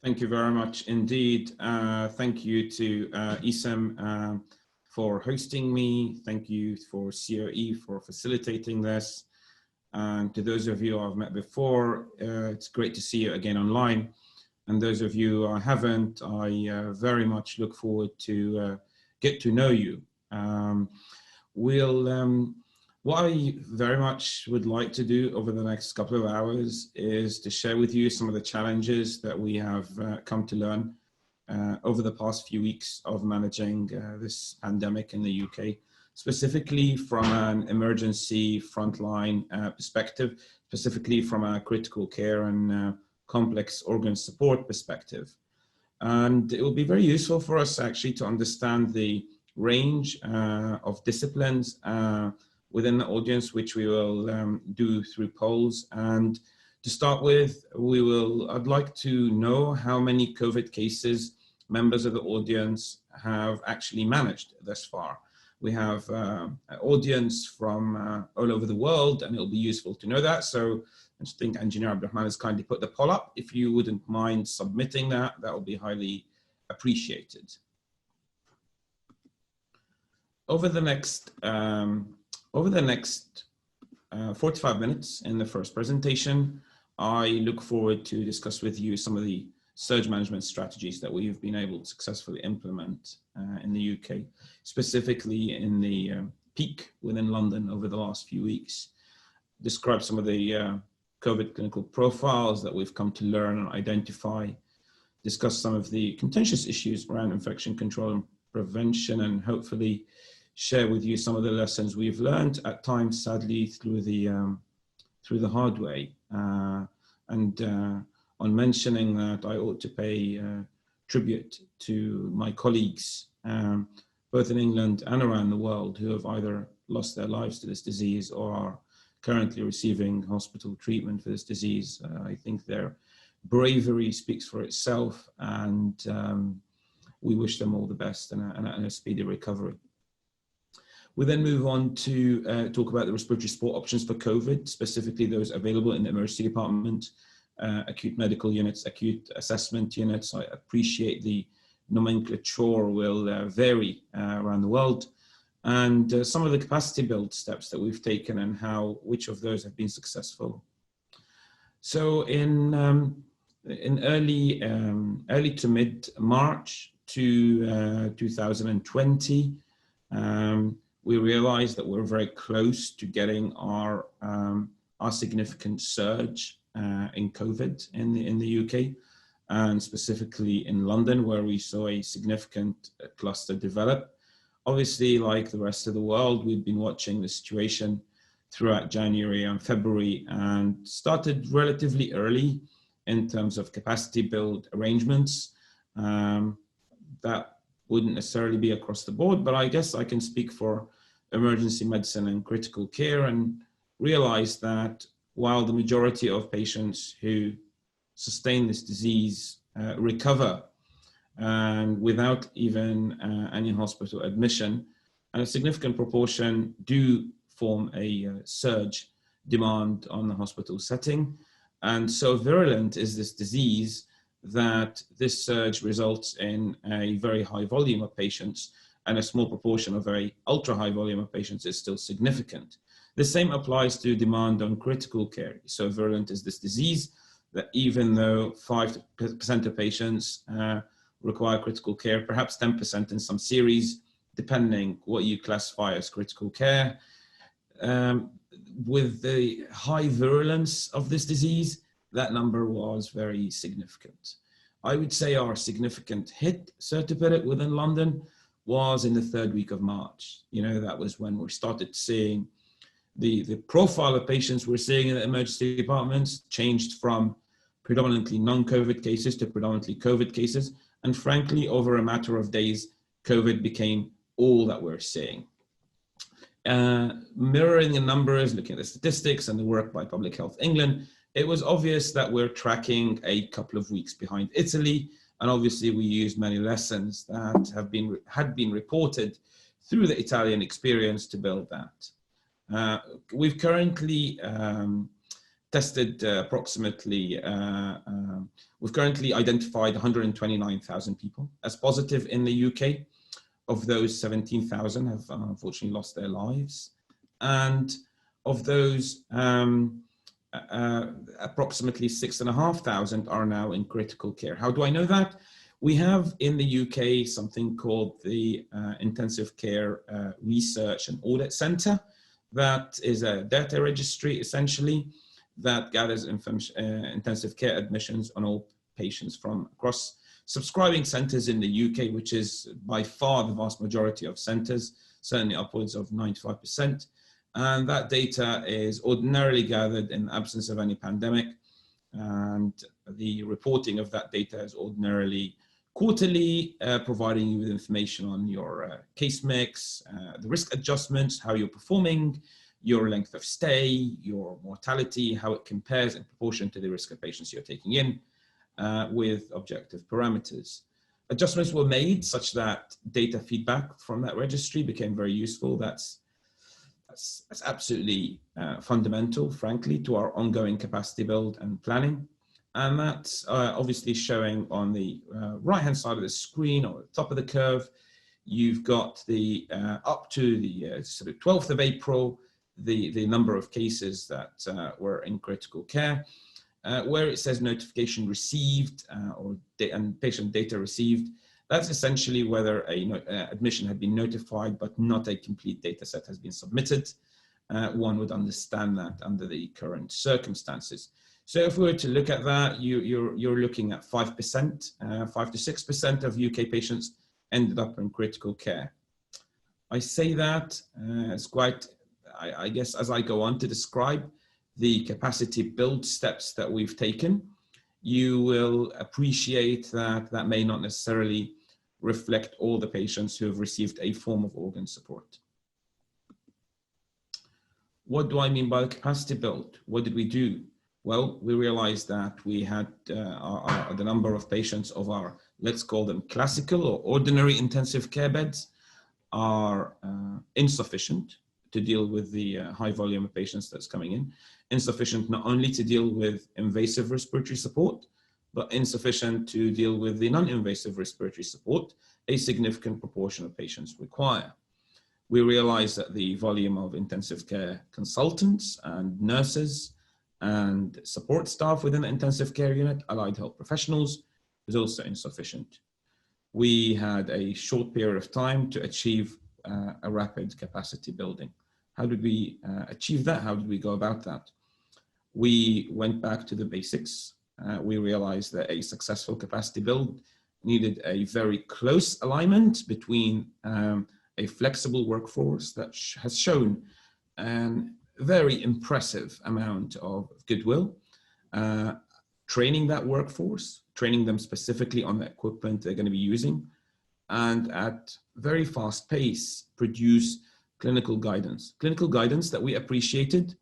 Thank you very much indeed. Thank you to ESEM for hosting me. Thank you for CoE for facilitating this. And to those of you I've met before, it's great to see you again online. And those of you I haven't, I very much look forward to get to know you. What I very much would like to do over the next couple of hours is to share with you some of the challenges that we have come to learn over the past few weeks of managing this pandemic in the UK, specifically from an emergency frontline perspective, specifically from a critical care and complex organ support perspective. And it will be very useful for us actually to understand the range of disciplines within the audience, which we will do through polls. And to start with, I'd like to know how many COVID cases members of the audience have actually managed thus far. We have an audience from all over the world, and it'll be useful to know that. So I just think Engineer Abdurrahman has kindly put the poll up. If you wouldn't mind submitting that, that would be highly appreciated. Over the next 45 minutes in the first presentation, I look forward to discuss with you some of the surge management strategies that we've been able to successfully implement in the UK, specifically in the peak within London over the last few weeks. Describe some of the COVID clinical profiles that we've come to learn and identify, discuss some of the contentious issues around infection control and prevention, and hopefully share with you some of the lessons we've learned at times, sadly, through the hard way. On mentioning that, I ought to pay tribute to my colleagues, both in England and around the world, who have either lost their lives to this disease or are currently receiving hospital treatment for this disease. I think their bravery speaks for itself, and we wish them all the best and a speedy recovery. We then move on to talk about the respiratory support options for COVID, specifically those available in the emergency department, acute medical units, acute assessment units. I appreciate the nomenclature will vary around the world, and some of the capacity build steps that we've taken and which of those have been successful. So in early to mid-March to 2020, we realized that we're very close to getting our significant surge in COVID in the UK, and specifically in London, where we saw a significant cluster develop. Obviously, like the rest of the world, we've been watching the situation throughout January and February, and started relatively early in terms of capacity build arrangements. That wouldn't necessarily be across the board, but I guess I can speak for emergency medicine and critical care, and realize that while the majority of patients who sustain this disease recover and without even any hospital admission, and a significant proportion do form a surge demand on the hospital setting. And so virulent is this disease that this surge results in a very high volume of patients, and a small proportion of very ultra high volume of patients is still significant. The same applies to demand on critical care. So virulent is this disease that even though 5% of patients require critical care, perhaps 10% in some series, depending what you classify as critical care. With the high virulence of this disease, that number was very significant. I would say our significant hit, so to put it, within London was in the third week of March. You know, that was when we started seeing the profile of patients we're seeing in the emergency departments changed from predominantly non-COVID cases to predominantly COVID cases. And frankly, over a matter of days, COVID became all that we're seeing. Mirroring the numbers, looking at the statistics and the work by Public Health England, it was obvious that we're tracking a couple of weeks behind Italy. And obviously we used many lessons that had been reported through the Italian experience to build that. We've currently tested approximately, we've currently identified 129,000 people as positive in the UK. Of those, 17,000 have unfortunately lost their lives. And of those, approximately 6,500 are now in critical care. How do I know that? We have in the UK something called the Intensive Care Research and Audit Centre. That is a data registry, essentially, that gathers intensive care admissions on all patients from across subscribing centres in the UK, which is by far the vast majority of centres, certainly upwards of 95%. And that data is ordinarily gathered in the absence of any pandemic. And the reporting of that data is ordinarily quarterly, providing you with information on your case mix, the risk adjustments, how you're performing, your length of stay, your mortality, how it compares in proportion to the risk of patients you're taking in, with objective parameters. Adjustments were made such that data feedback from that registry became very useful. That's absolutely fundamental, frankly, to our ongoing capacity build and planning. And that's obviously showing on the right-hand side of the screen, or the top of the curve. You've got the up to the sort of 12th of April, the number of cases that were in critical care. Where it says notification received and patient data received, that's essentially whether an admission had been notified, but not a complete data set has been submitted. One would understand that under the current circumstances. So if we were to look at that, you're looking at 5%, 5 to 6% of UK patients ended up in critical care. I say that it's quite, I guess, as I go on to describe the capacity build steps that we've taken, you will appreciate that that may not necessarily reflect all the patients who have received a form of organ support. What do I mean by the capacity build? What did we do? Well, we realized that we had the number of patients of our, let's call them classical or ordinary intensive care beds, are insufficient to deal with the high volume of patients that's coming in. Insufficient not only to deal with invasive respiratory support, but insufficient to deal with the non-invasive respiratory support a significant proportion of patients require. We realized that the volume of intensive care consultants and nurses and support staff within the intensive care unit, allied health professionals, is also insufficient. We had a short period of time to achieve a rapid capacity building. How did we achieve that? How did we go about that? We went back to the basics. We realized that a successful capacity build needed a very close alignment between a flexible workforce that has shown a very impressive amount of goodwill, training that workforce, training them specifically on the equipment they're going to be using, and at very fast pace produce clinical guidance that we appreciated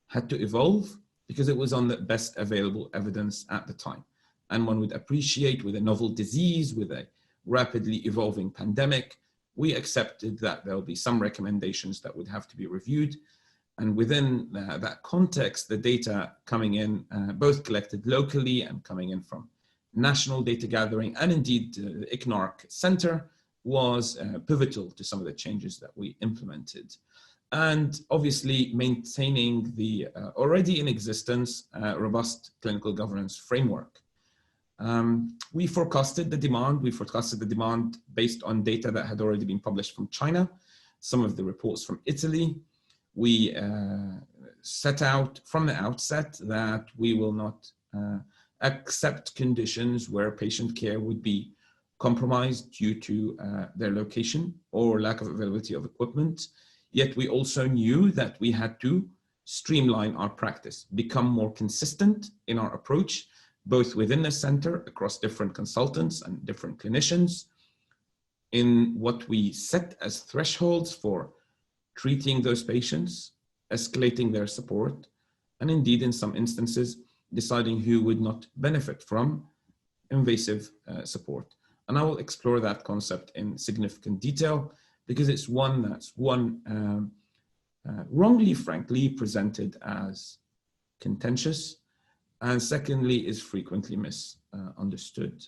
had to evolve because it was on the best available evidence at the time. And one would appreciate, with a novel disease, with a rapidly evolving pandemic, we accepted that there'll be some recommendations that would have to be reviewed. And within that context, the data coming in, both collected locally and coming in from national data gathering, and indeed the ICNARC Center, was pivotal to some of the changes that we implemented. And obviously maintaining the already in existence robust clinical governance framework. We forecasted the demand based on data that had already been published from China, some of the reports from Italy. We set out from the outset that we will not accept conditions where patient care would be compromised due to their location or lack of availability of equipment. Yet we also knew that we had to streamline our practice, become more consistent in our approach, both within the center, across different consultants and different clinicians, in what we set as thresholds for treating those patients, escalating their support, and indeed in some instances, deciding who would not benefit from invasive support. And I will explore that concept in significant detail because it's one that's wrongly, frankly, presented as contentious, and secondly is frequently misunderstood.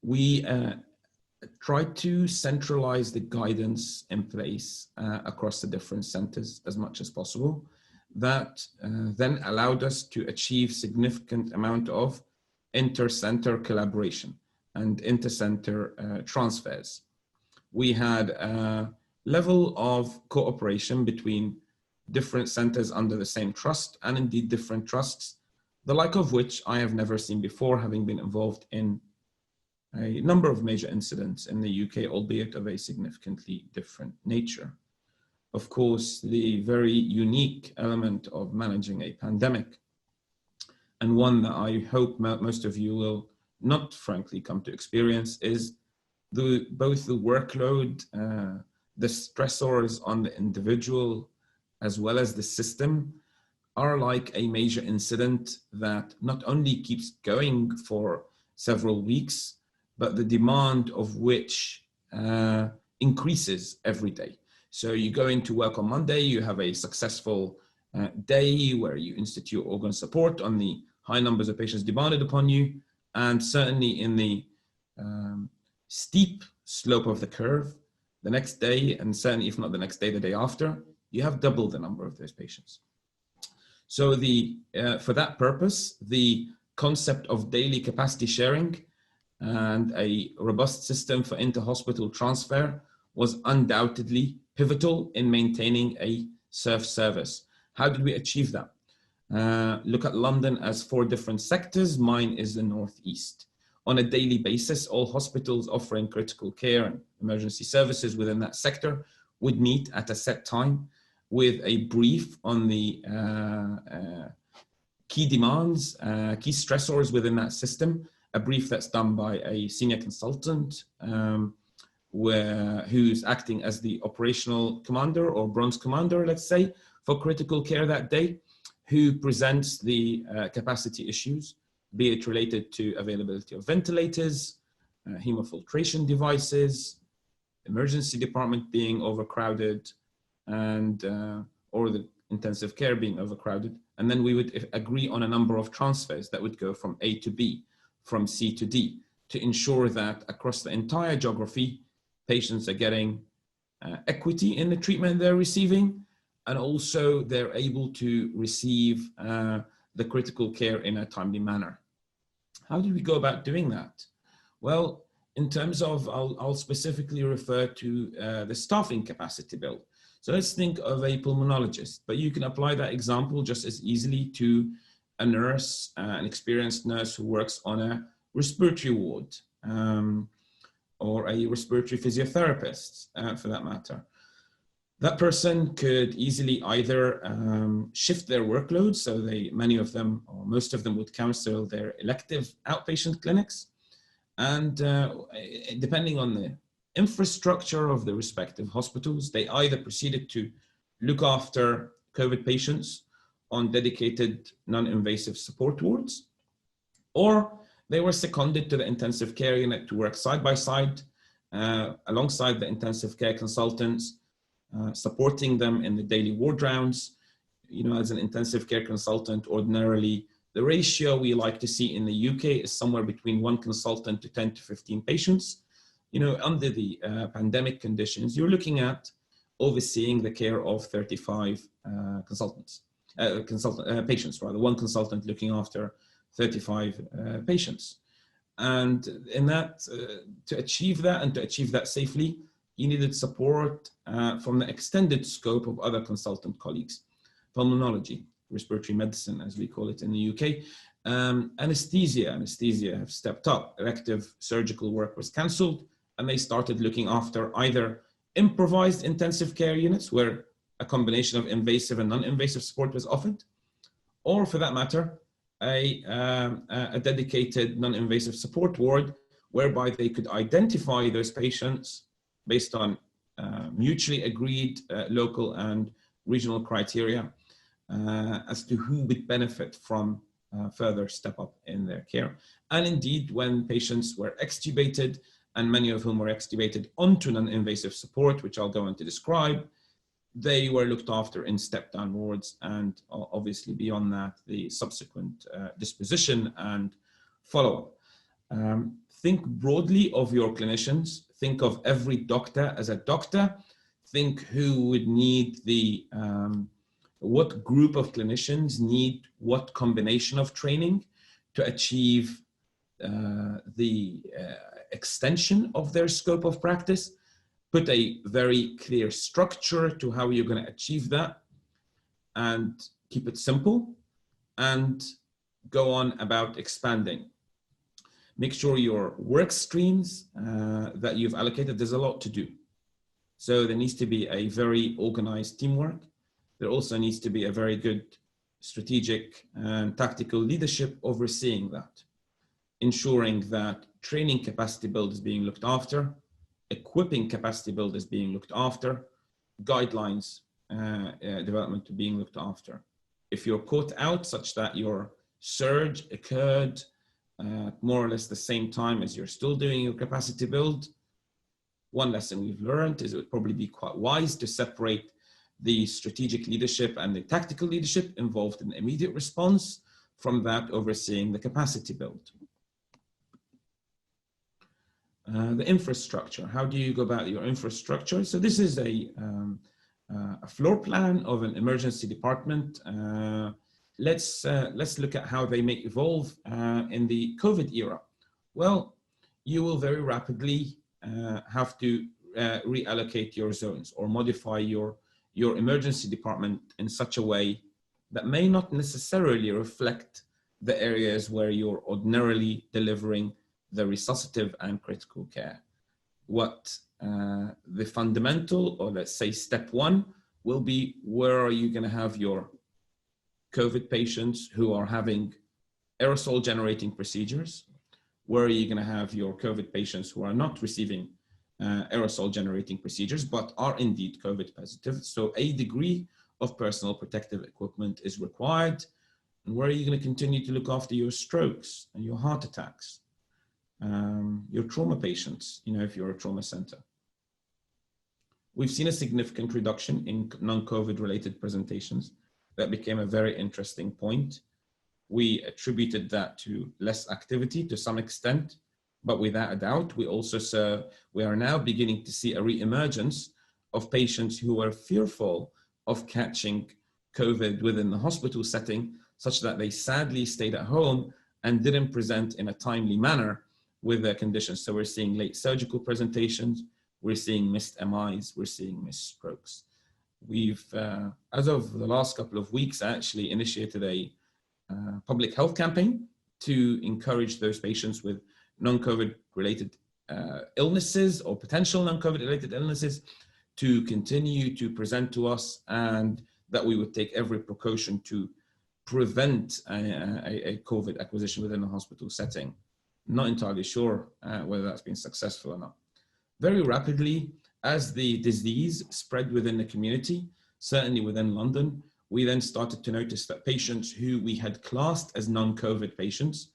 We try to centralize the guidance in place across the different centers as much as possible. That then allowed us to achieve significant amount of inter-center collaboration and inter-center transfers. We had a level of cooperation between different centers under the same trust, and indeed different trusts, the like of which I have never seen before, having been involved in a number of major incidents in the UK, albeit of a significantly different nature. Of course, the very unique element of managing a pandemic, and one that I hope most of you will not frankly come to experience, is both the workload, the stressors on the individual, as well as the system, are like a major incident that not only keeps going for several weeks, but the demand of which increases every day. So you go into work on Monday, you have a successful day where you institute organ support on the high numbers of patients demanded upon you, and certainly in the steep slope of the curve, the next day, and certainly if not the next day, the day after, you have double the number of those patients. So for that purpose, the concept of daily capacity sharing and a robust system for inter-hospital transfer was undoubtedly pivotal in maintaining a SERF service. How did we achieve that? Look at London as 4 different sectors. Mine is the Northeast. On a daily basis, all hospitals offering critical care and emergency services within that sector would meet at a set time with a brief on the key demands, key stressors within that system, a brief that's done by a senior consultant who's acting as the operational commander or bronze commander, let's say, for critical care that day, who presents the capacity issues, be it related to availability of ventilators, hemofiltration devices, emergency department being overcrowded, and or the intensive care being overcrowded. And then we would agree on a number of transfers that would go from A to B, from C to D, to ensure that across the entire geography, patients are getting equity in the treatment they're receiving, and also they're able to receive the critical care in a timely manner. How did we go about doing that? Well, in terms of, I'll specifically refer to the staffing capacity build. So let's think of a pulmonologist, but you can apply that example just as easily to a nurse, an experienced nurse who works on a respiratory ward, or a respiratory physiotherapist, for that matter. That person could easily either shift their workload, so many of them, or most of them, would cancel their elective outpatient clinics, and depending on the infrastructure of the respective hospitals, they either proceeded to look after COVID patients on dedicated non-invasive support wards, or they were seconded to the intensive care unit to work side by side alongside the intensive care consultants, supporting them in the daily ward rounds. You know, as an intensive care consultant, ordinarily, the ratio we like to see in the UK is somewhere between 1 consultant to 10 to 15 patients. You know, under the pandemic conditions, you're looking at overseeing the care of 35 patients, rather, 1 consultant looking after 35 patients. And in that, to achieve that and to achieve that safely, you needed support from the extended scope of other consultant colleagues. Pulmonology, respiratory medicine, as we call it in the UK. Anesthesia have stepped up. Elective surgical work was cancelled, and they started looking after either improvised intensive care units where a combination of invasive and non-invasive support was offered, or for that matter, a dedicated non-invasive support ward whereby they could identify those patients based on mutually agreed local and regional criteria as to who would benefit from further step up in their care. And indeed, when patients were extubated, and many of whom were extubated onto non-invasive support, which I'll go on to describe, they were looked after in step-down wards, and obviously beyond that, the subsequent disposition and follow-up. Think broadly of your clinicians. Think of every doctor as a doctor. Think who would need the, what group of clinicians need what combination of training to achieve the extension of their scope of practice. Put a very clear structure to how you're going to achieve that, and keep it simple, and go on about expanding. Make sure your work streams that you've allocated, there's a lot to do. So there needs to be a very organized teamwork. There also needs to be a very good strategic and tactical leadership overseeing that, ensuring that training capacity build is being looked after, equipping capacity build is being looked after, guidelines development being looked after. If you're caught out such that your surge occurred more or less the same time as you're still doing your capacity build, one lesson we've learned is it would probably be quite wise to separate the strategic leadership and the tactical leadership involved in immediate response from that overseeing the capacity build. The infrastructure, how do you go about your infrastructure? So this is a floor plan of an emergency department. Let's look at how they may evolve in the COVID era. Well, you will very rapidly have to reallocate your zones or modify your emergency department in such a way that may not necessarily reflect the areas where you're ordinarily delivering the resuscitative and critical care. What the fundamental, or let's say step one, will be, where are you going to have your COVID patients who are having aerosol generating procedures? Where are you going to have your COVID patients who are not receiving aerosol generating procedures, but are indeed COVID positive? So a degree of personal protective equipment is required. And where are you going to continue to look after your strokes and your heart attacks? Your trauma patients, if you're a trauma center. We've seen a significant reduction in non-COVID related presentations. That became a very interesting point. We attributed that to less activity to some extent, but without a doubt, we are now beginning to see a re-emergence of patients who are fearful of catching COVID within the hospital setting, such that they sadly stayed at home and didn't present in a timely manner with their conditions. So we're seeing late surgical presentations, we're seeing missed MIs, we're seeing missed strokes. We've, as of the last couple of weeks, actually initiated a public health campaign to encourage those patients with non-COVID related illnesses or potential non-COVID related illnesses to continue to present to us, and that we would take every precaution to prevent a COVID acquisition within a hospital setting. Not entirely sure whether that's been successful or not. Very rapidly, as the disease spread within the community, certainly within London, we then started to notice that patients who we had classed as non-COVID patients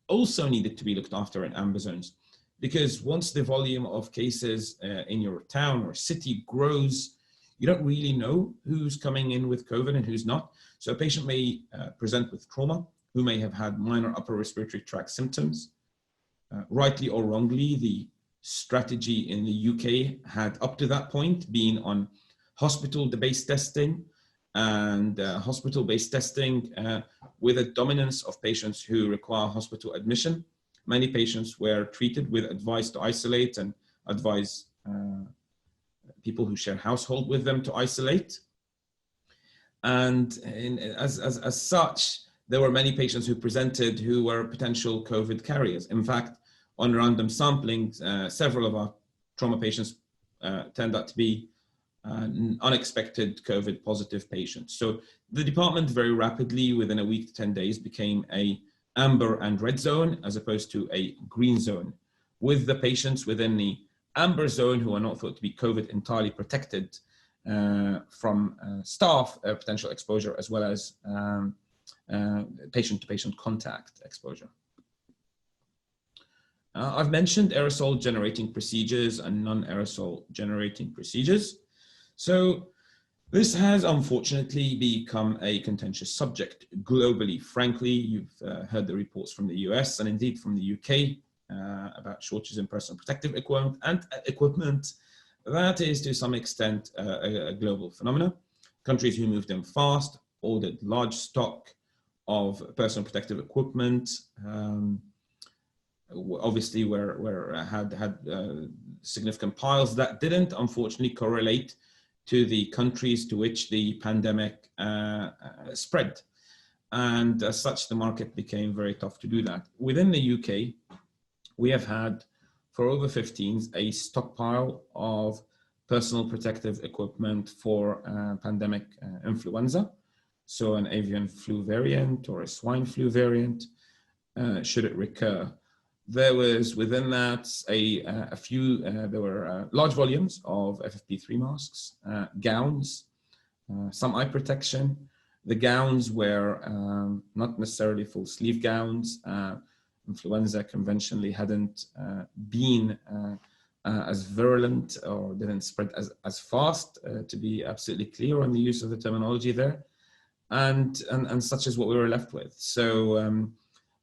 also needed to be looked after in amber zones. Because once the volume of cases in your town or city grows, you don't really know who's coming in with COVID and who's not. So a patient may present with trauma, who may have had minor upper respiratory tract symptoms. Rightly or wrongly, the strategy in the UK had up to that point been on hospital-based testing, and hospital-based testing with a dominance of patients who require hospital admission. Many patients were treated with advice to isolate and advise people who share household with them to isolate. And as such, there were many patients who presented who were potential COVID carriers. In fact, on random sampling, several of our trauma patients turned out to be unexpected COVID positive patients. So the department very rapidly, within a week to 10 days, became a amber and red zone as opposed to a green zone, with the patients within the amber zone who are not thought to be COVID entirely protected from staff potential exposure, as well as patient-to-patient contact exposure. I've mentioned aerosol generating procedures and non-aerosol generating procedures. So This has unfortunately become a contentious subject globally. Frankly, you've heard the reports from the US and indeed from the UK about shortages in personal protective equipment. That is to some extent a global phenomenon. Countries who moved in fast ordered large stock of personal protective equipment. Obviously, had significant piles that didn't, unfortunately, correlate to the countries to which the pandemic spread. And as such, the market became very tough to do that. Within the UK, we have had, for over 15s, a stockpile of personal protective equipment for pandemic influenza. So an avian flu variant or a swine flu variant, should it recur. There was within that there were large volumes of FFP3 masks, gowns, some eye protection. The gowns were not necessarily full sleeve gowns. Influenza conventionally hadn't been as virulent or didn't spread as fast, to be absolutely clear on the use of the terminology there. And such is what we were left with. So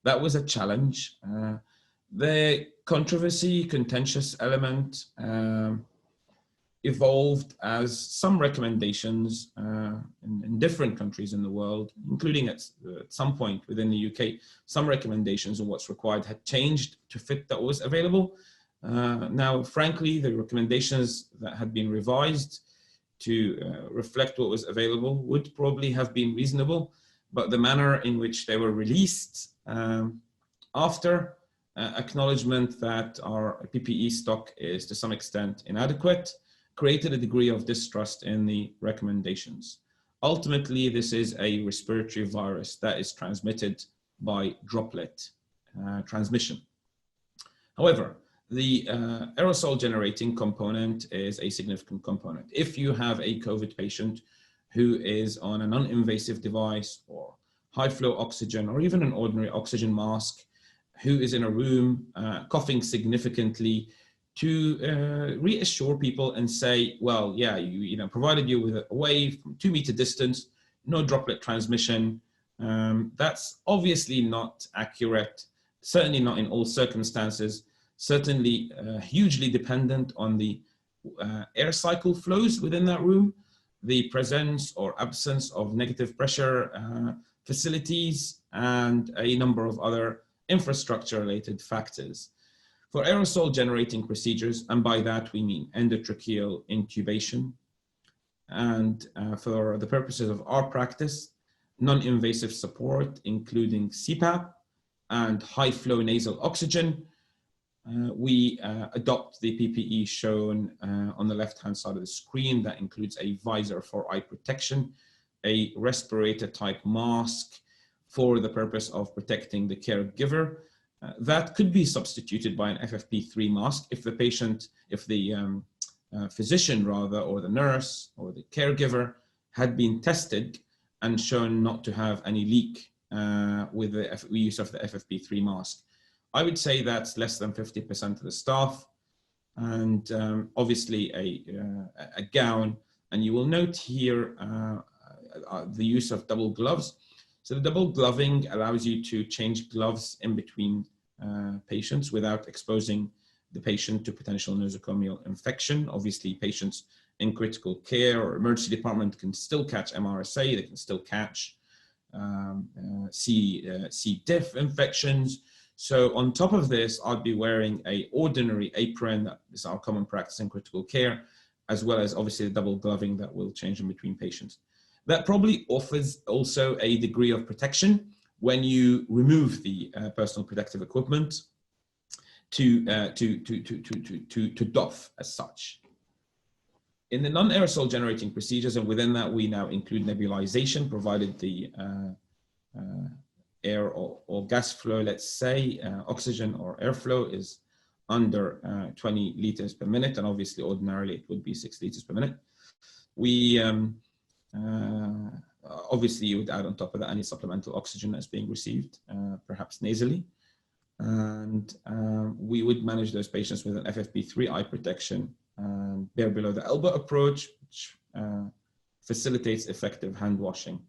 that was a challenge. The contentious element evolved as some recommendations in different countries in the world, including at some point within the UK, some recommendations on what's required had changed to fit that was available. Now, frankly, the recommendations that had been revised to reflect what was available would probably have been reasonable, but the manner in which they were released after acknowledgement that our PPE stock is to some extent inadequate created a degree of distrust in the recommendations. Ultimately, this is a respiratory virus that is transmitted by droplet transmission. However, the aerosol generating component is a significant component. If you have a COVID patient who is on a non-invasive device or high flow oxygen or even an ordinary oxygen mask, who is in a room coughing significantly, to reassure people and say, well, yeah, provided you with away from 2 meter distance, no droplet transmission. That's obviously not accurate, certainly not in all circumstances, certainly hugely dependent on the air cycle flows within that room, the presence or absence of negative pressure facilities, and a number of other infrastructure related factors. For aerosol generating procedures, and by that we mean endotracheal intubation, and for the purposes of our practice, non-invasive support, including CPAP and high flow nasal oxygen, we adopt the PPE shown on the left-hand side of the screen. That includes a visor for eye protection, a respirator type mask for the purpose of protecting the caregiver. That could be substituted by an FFP3 mask if the patient, if the physician rather, or the nurse or the caregiver had been tested and shown not to have any leak with the use of the FFP3 mask. I would say that's less than 50% of the staff, and obviously a gown. And you will note here the use of double gloves. So the double gloving allows you to change gloves in between patients without exposing the patient to potential nosocomial infection. Obviously, patients in critical care or emergency department can still catch MRSA, they can still catch C. diff infections. So on top of this, I'd be wearing an ordinary apron, that is our common practice in critical care, as well as obviously the double gloving that will change in between patients. That probably offers also a degree of protection when you remove the personal protective equipment to doff as such. In the non-aerosol generating procedures, and within that we now include nebulization, provided the air or gas flow, let's say, oxygen or airflow is under 20 liters per minute, and obviously ordinarily it would be 6 liters per minute. We obviously you would add on top of that any supplemental oxygen that's being received, perhaps nasally. And we would manage those patients with an FFP3 eye protection, bare below the elbow approach, which facilitates effective hand washing.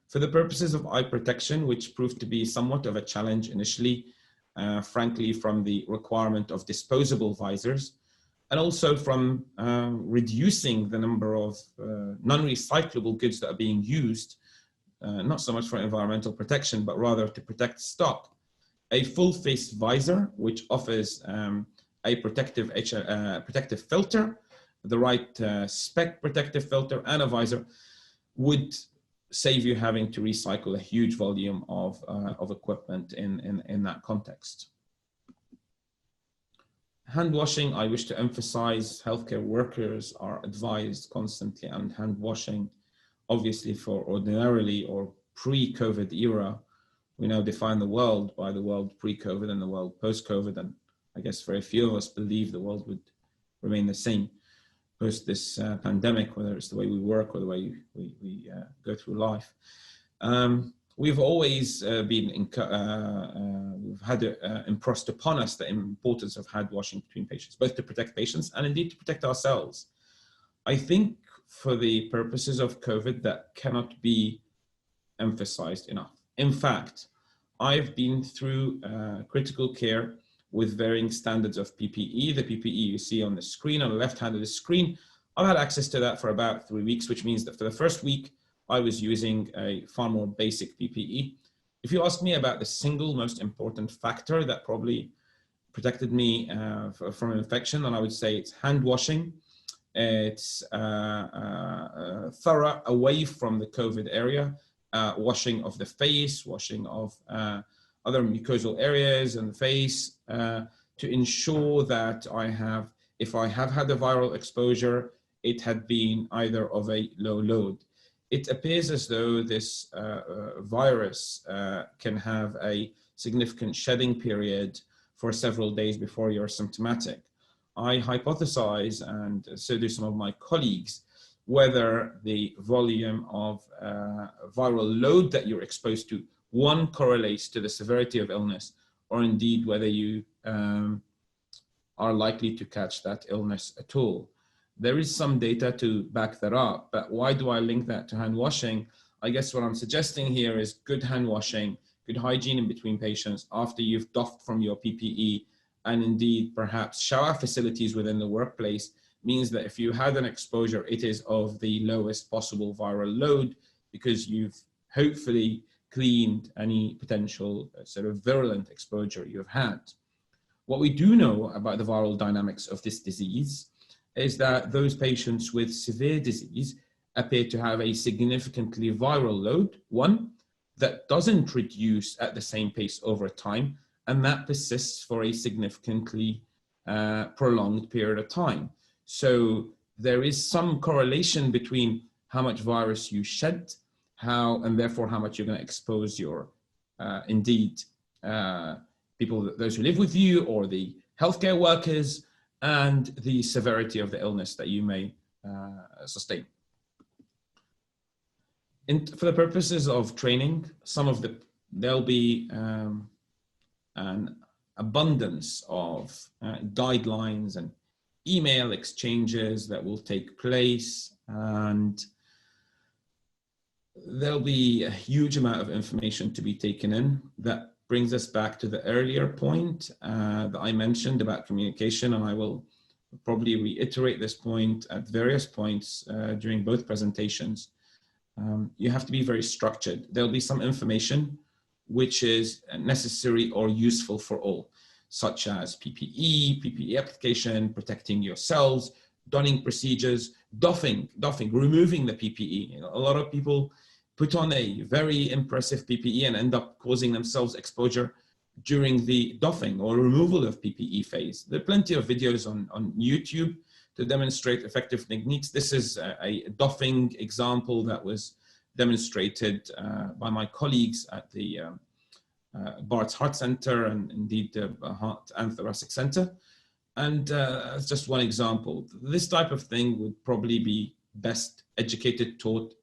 For the purposes of eye protection, which proved to be somewhat of a challenge initially, frankly, from the requirement of disposable visors, and also from reducing the number of non-recyclable goods that are being used, not so much for environmental protection, but rather to protect stock. A full face visor, which offers a protective filter, the right spec protective filter and a visor, would save you having to recycle a huge volume of equipment in that context. Hand washing, I wish to emphasize, healthcare workers are advised constantly on hand washing. Obviously, for ordinarily or pre-COVID era, we now define the world by the world pre-COVID and the world post-COVID, and I guess very few of us believe the world would remain the same post this pandemic, whether it's the way we work or the way we go through life. We've always we've had it impressed upon us the importance of hand washing between patients, both to protect patients and indeed to protect ourselves. I think for the purposes of COVID, that cannot be emphasized enough. In fact, I've been through critical care with varying standards of PPE. The PPE you see on the screen, on the left hand of the screen, I've had access to that for about 3 weeks, which means that for the first week, I was using a far more basic PPE. If you ask me about the single most important factor that probably protected me from infection, then I would say it's hand washing. It's thorough away from the COVID area, washing of the face, washing of other mucosal areas in the face to ensure that if I have had a viral exposure, it had been either of a low load. It appears as though this virus can have a significant shedding period for several days before you're symptomatic. I hypothesize, and so do some of my colleagues, whether the volume of viral load that you're exposed to, one, correlates to the severity of illness, or indeed whether you are likely to catch that illness at all. There is some data to back that up, but why do I link that to hand washing? I guess what I'm suggesting here is good hand washing, good hygiene in between patients after you've doffed from your PPE, and indeed perhaps shower facilities within the workplace means that if you had an exposure, it is of the lowest possible viral load because you've hopefully cleaned any potential sort of virulent exposure you've had. What we do know about the viral dynamics of this disease is that those patients with severe disease appear to have a significantly viral load, one, that doesn't reduce at the same pace over time, and that persists for a significantly prolonged period of time. So there is some correlation between how much virus you shed, and therefore how much you're going to expose your, people, those who live with you or the healthcare workers, and the severity of the illness that you may sustain. For the purposes of training, there'll be an abundance of guidelines and email exchanges that will take place, and there'll be a huge amount of information to be taken in. That brings us back to the earlier point that I mentioned about communication, and I will probably reiterate this point at various points during both presentations. You have to be very structured. There'll be some information which is necessary or useful for all, such as PPE application, protecting yourselves, donning procedures, doffing, removing the PPE. You know, a lot of people put on a very impressive PPE and end up causing themselves exposure during the doffing or removal of PPE phase. There are plenty of videos on YouTube to demonstrate effective techniques. This is a doffing example that was demonstrated by my colleagues at the Bart's Heart Center and indeed the Heart and Thoracic Center. And it's just one example. This type of thing would probably be best taught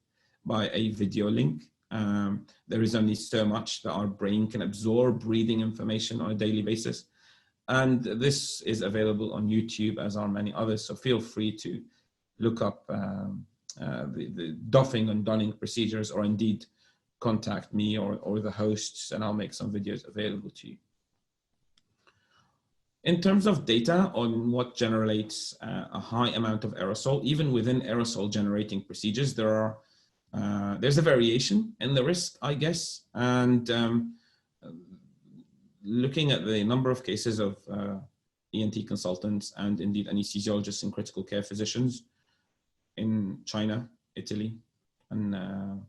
by a video link. There is only so much that our brain can absorb reading information on a daily basis. And this is available on YouTube, as are many others. So feel free to look up the doffing and donning procedures, or indeed contact me or the hosts, and I'll make some videos available to you. In terms of data on what generates a high amount of aerosol, even within aerosol generating procedures, there's a variation in the risk, I guess. And looking at the number of cases of ENT consultants and indeed anesthesiologists and critical care physicians in China, Italy, and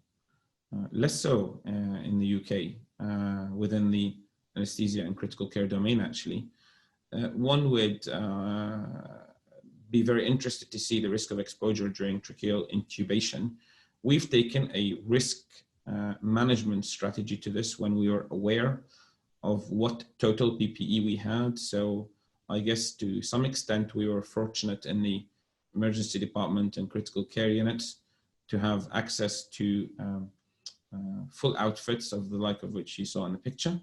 less so in the UK, within the anesthesia and critical care domain, actually. One would be very interested to see the risk of exposure during tracheal intubation. We've taken a risk management strategy to this when we were aware of what total PPE we had. So I guess to some extent we were fortunate in the emergency department and critical care units to have access to full outfits of the like of which you saw in the picture.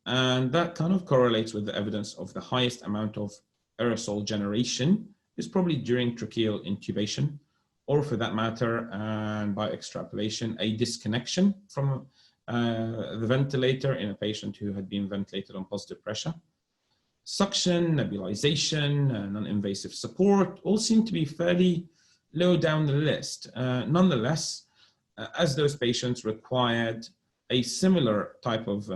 And that kind of correlates with the evidence of the highest amount of aerosol generation is probably during tracheal intubation, or for that matter, and by extrapolation, a disconnection from the ventilator in a patient who had been ventilated on positive pressure. Suction, nebulization, non-invasive support all seem to be fairly low down the list. Nonetheless, as those patients required a similar type of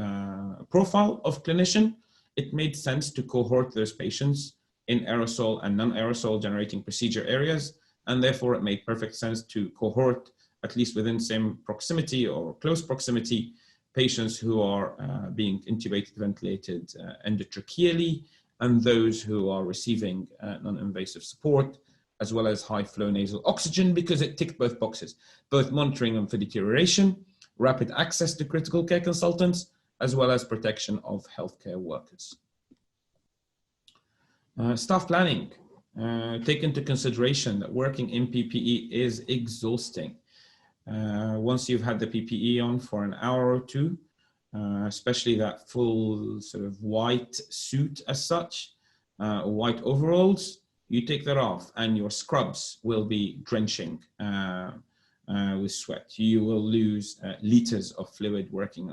profile of clinician, it made sense to cohort those patients in aerosol and non-aerosol generating procedure areas, and therefore it made perfect sense to cohort, at least within same proximity or close proximity, patients who are being intubated, ventilated endotracheally, and those who are receiving non-invasive support, as well as high flow nasal oxygen, because it ticked both boxes, both monitoring them for deterioration, rapid access to critical care consultants, as well as protection of healthcare workers. Staff planning. Take into consideration that working in PPE is exhausting. Once you've had the PPE on for an hour or two, especially that full sort of white suit as such, white overalls, you take that off and your scrubs will be drenching with sweat. You will lose liters of fluid working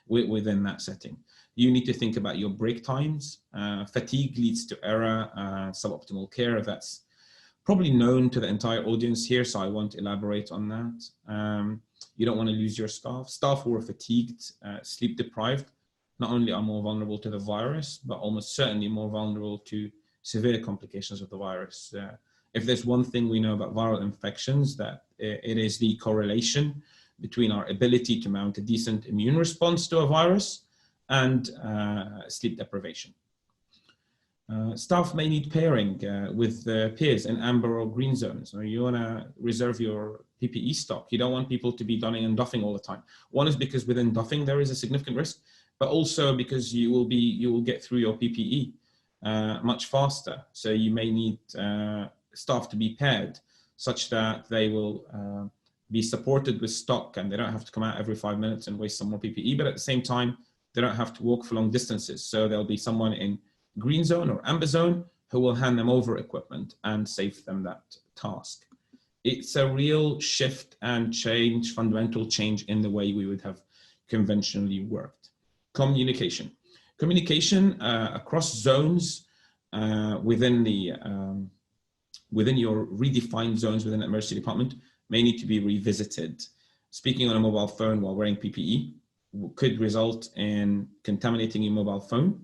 within that setting. You need to think about your break times. Fatigue leads to error, suboptimal care. That's probably known to the entire audience here, so I won't elaborate on that. You don't want to lose your staff. Staff who are fatigued, sleep deprived, not only are more vulnerable to the virus, but almost certainly more vulnerable to severe complications of the virus. If there's one thing we know about viral infections, that it is the correlation between our ability to mount a decent immune response to a virus and sleep deprivation. Staff may need pairing with peers in amber or green zones, or you want to reserve your PPE stock. You don't want people to be donning and doffing all the time. One is because within doffing there is a significant risk, but also because you will get through your PPE much faster. So you may need staff to be paired such that they will be supported with stock and they don't have to come out every 5 minutes and waste some more PPE, but at the same time, they don't have to walk for long distances. So there'll be someone in green zone or amber zone who will hand them over equipment and save them that task. It's a real shift and change, fundamental change in the way we would have conventionally worked. Communication. Communication across zones within your redefined zones within the emergency department may need to be revisited. Speaking on a mobile phone while wearing PPE could result in contaminating your mobile phone,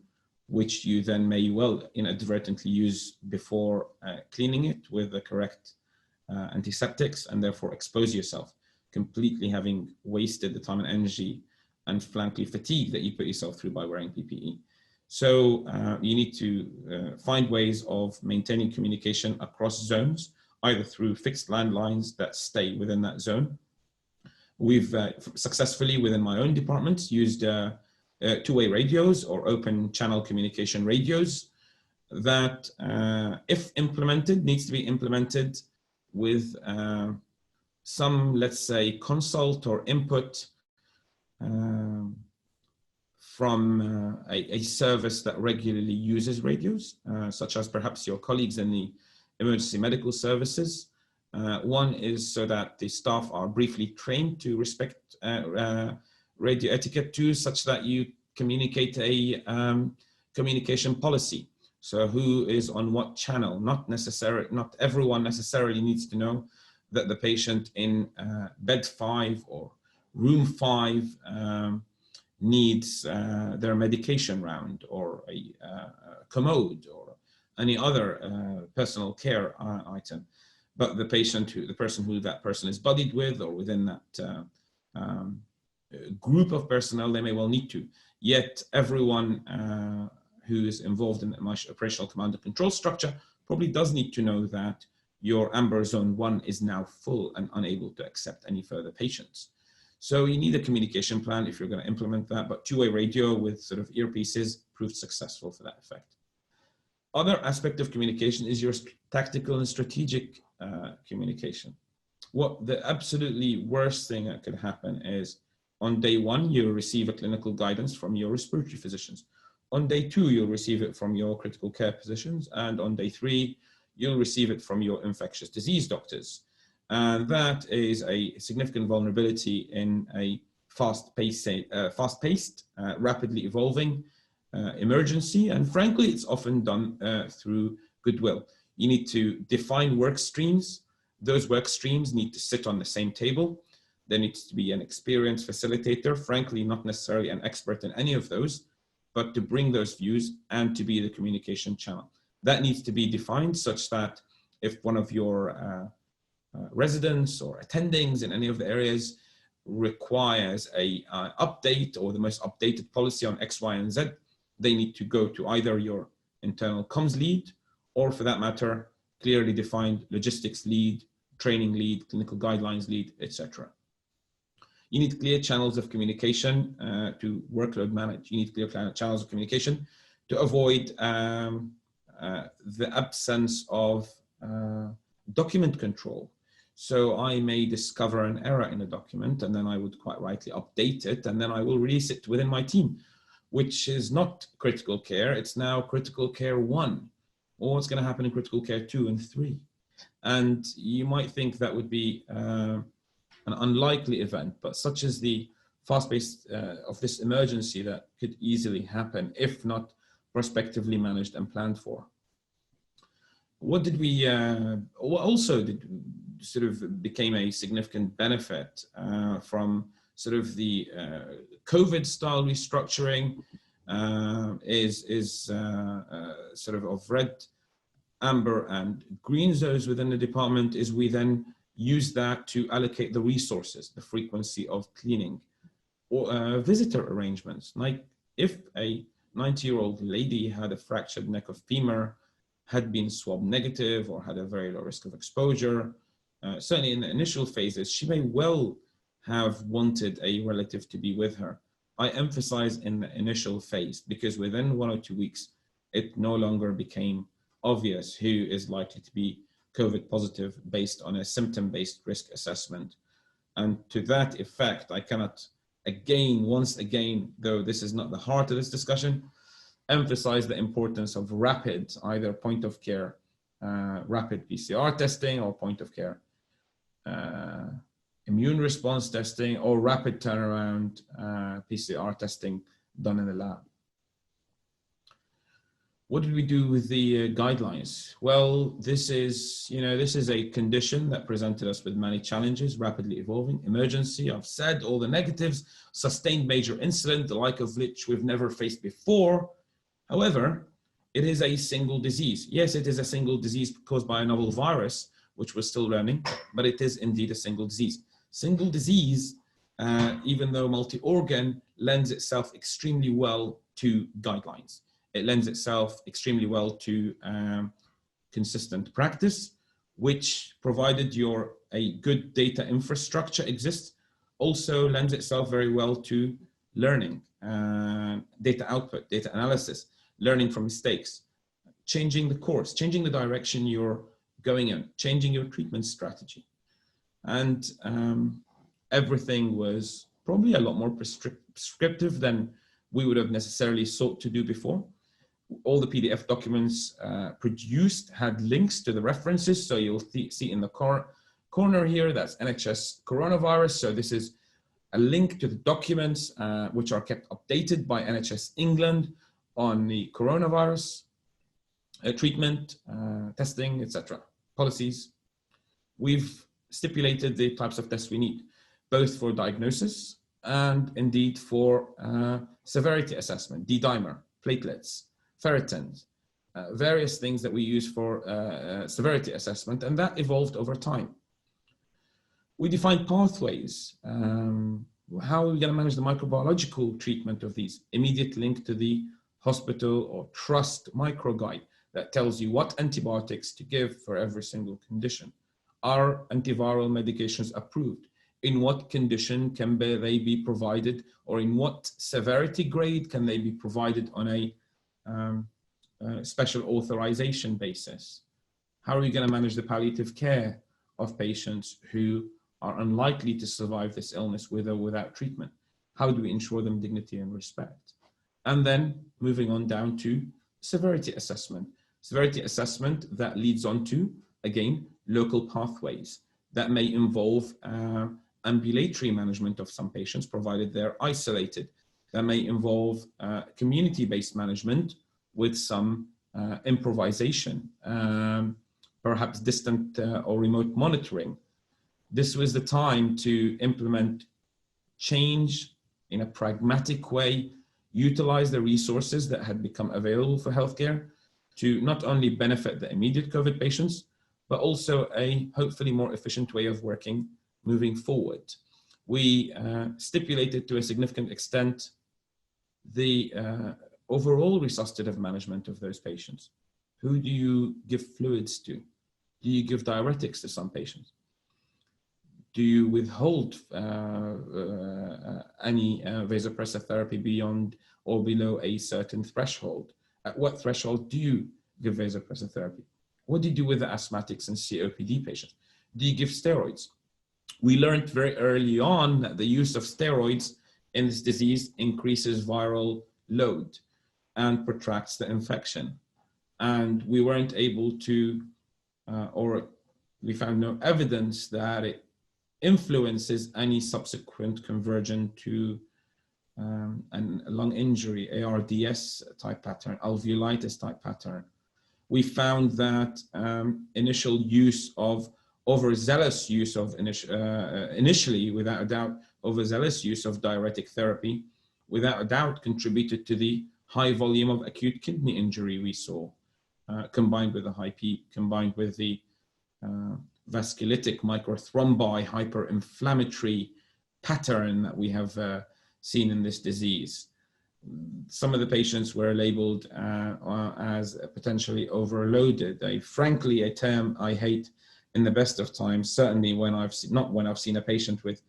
which you then may well inadvertently use before cleaning it with the correct antiseptics, and therefore expose yourself, completely having wasted the time and energy and frankly fatigue that you put yourself through by wearing PPE. So you need to find ways of maintaining communication across zones, either through fixed landlines that stay within that zone. We've successfully, within my own department, used two-way radios or open channel communication radios that, if implemented, needs to be implemented with some, let's say, consult or input from a service that regularly uses radios, such as perhaps your colleagues in the emergency medical services, One is so that the staff are briefly trained to respect radio etiquette. Two, such that you communicate a communication policy. So who is on what channel? Not everyone necessarily needs to know that the patient in bed 5 or room 5 needs their medication round, or a commode, or any other personal care item. But the person who that person is buddied with, or within that group of personnel, they may well need to. Yet everyone who is involved in the operational command and control structure probably does need to know that your amber zone 1 is now full and unable to accept any further patients. So you need a communication plan if you're going to implement that, but two-way radio with sort of earpieces proved successful for that effect. Other aspect of communication is your tactical and strategic communication. What the absolutely worst thing that could happen is, on day 1, you'll receive a clinical guidance from your respiratory physicians. On day 2, you'll receive it from your critical care physicians. And on day 3, you'll receive it from your infectious disease doctors. And that is a significant vulnerability in a fast-paced, rapidly evolving emergency. And frankly, it's often done through goodwill. You need to define work streams. Those work streams need to sit on the same table. There needs to be an experienced facilitator, frankly, not necessarily an expert in any of those, but to bring those views and to be the communication channel. That needs to be defined such that if one of your residents or attendings in any of the areas requires a update or the most updated policy on X, Y, and Z, they need to go to either your internal comms lead, or for that matter, clearly defined logistics lead, training lead, clinical guidelines lead, etc. You need clear channels of communication to workload manage. You need clear channels of communication to avoid the absence of document control. So I may discover an error in a document, and then I would quite rightly update it, and then I will release it within my team, which is not critical care. It's now critical care 1, or what's going to happen in critical care 2 and 3. And you might think that would be an unlikely event, but such is the fast-paced of this emergency that could easily happen if not prospectively managed and planned for. What did we, what also did sort of became a significant benefit from sort of the COVID style restructuring is sort of red, amber and green zones within the department, is we then use that to allocate the resources, the frequency of cleaning, or visitor arrangements. Like if a 90-year-old lady had a fractured neck of femur, had been swab negative, or had a very low risk of exposure, certainly in the initial phases, she may well have wanted a relative to be with her. I emphasize in the initial phase, because within 1 or 2 weeks, it no longer became obvious who is likely to be COVID positive based on a symptom-based risk assessment. And to that effect, I cannot once again, though this is not the heart of this discussion, emphasize the importance of rapid, either point of care, rapid PCR testing, or point of care immune response testing, or rapid turnaround PCR testing done in the lab. What did we do with the guidelines? Well, this is a condition that presented us with many challenges, rapidly evolving, emergency, I've said all the negatives, sustained major incident, the like of which we've never faced before. However, it is a single disease. Yes, it is a single disease caused by a novel virus, which we're still learning, but it is indeed a single disease. Single disease, even though multi-organ, lends itself extremely well to guidelines. It lends itself extremely well to consistent practice, which, provided a good data infrastructure exists, also lends itself very well to learning, data output, data analysis, learning from mistakes, changing the course, changing the direction you're going in, changing your treatment strategy. And everything was probably a lot more prescriptive than we would have necessarily sought to do before. All the PDF documents produced had links to the references, so you'll see in the corner here, that's NHS coronavirus. So this is a link to the documents which are kept updated by NHS England on the coronavirus treatment, testing, etc. policies. We've stipulated the types of tests we need, both for diagnosis and indeed for severity assessment, D-dimer, platelets, ferritins, various things that we use for severity assessment, and that evolved over time. We defined pathways. How are we going to manage the microbiological treatment of these? Immediate link to the hospital or trust microguide that tells you what antibiotics to give for every single condition. Are antiviral medications approved? In what condition can they be provided, or in what severity grade can they be provided on a special authorization basis? How are we going to manage the palliative care of patients who are unlikely to survive this illness with or without treatment? How do we ensure them dignity and respect? And then moving on down to severity assessment. Severity assessment that leads on to, again, local pathways that may involve ambulatory management of some patients, provided they're isolated. That may involve community-based management with some improvisation, perhaps distant or remote monitoring. This was the time to implement change in a pragmatic way, utilize the resources that had become available for healthcare to not only benefit the immediate COVID patients, but also a hopefully more efficient way of working moving forward. We stipulated to a significant extent the overall resuscitative management of those patients. Who do you give fluids to? Do you give diuretics to some patients? Do you withhold any vasopressor therapy beyond or below a certain threshold? At what threshold do you give vasopressor therapy? What do you do with the asthmatics and COPD patients? Do you give steroids? We learned very early on that the use of steroids in this disease increases viral load and protracts the infection. And we weren't able to, or we found no evidence that it influences any subsequent conversion to a lung injury, ARDS type pattern, alveolitis type pattern. We found that initial use of overzealous use of initially, without a doubt, overzealous use of diuretic therapy, without a doubt, contributed to the high volume of acute kidney injury we saw, combined with the high peak, combined with the vasculitic microthrombi hyperinflammatory pattern that we have seen in this disease. Some of the patients were labeled as potentially overloaded. Frankly, a term I hate in the best of times, certainly when I've seen, not when I've seen a patient with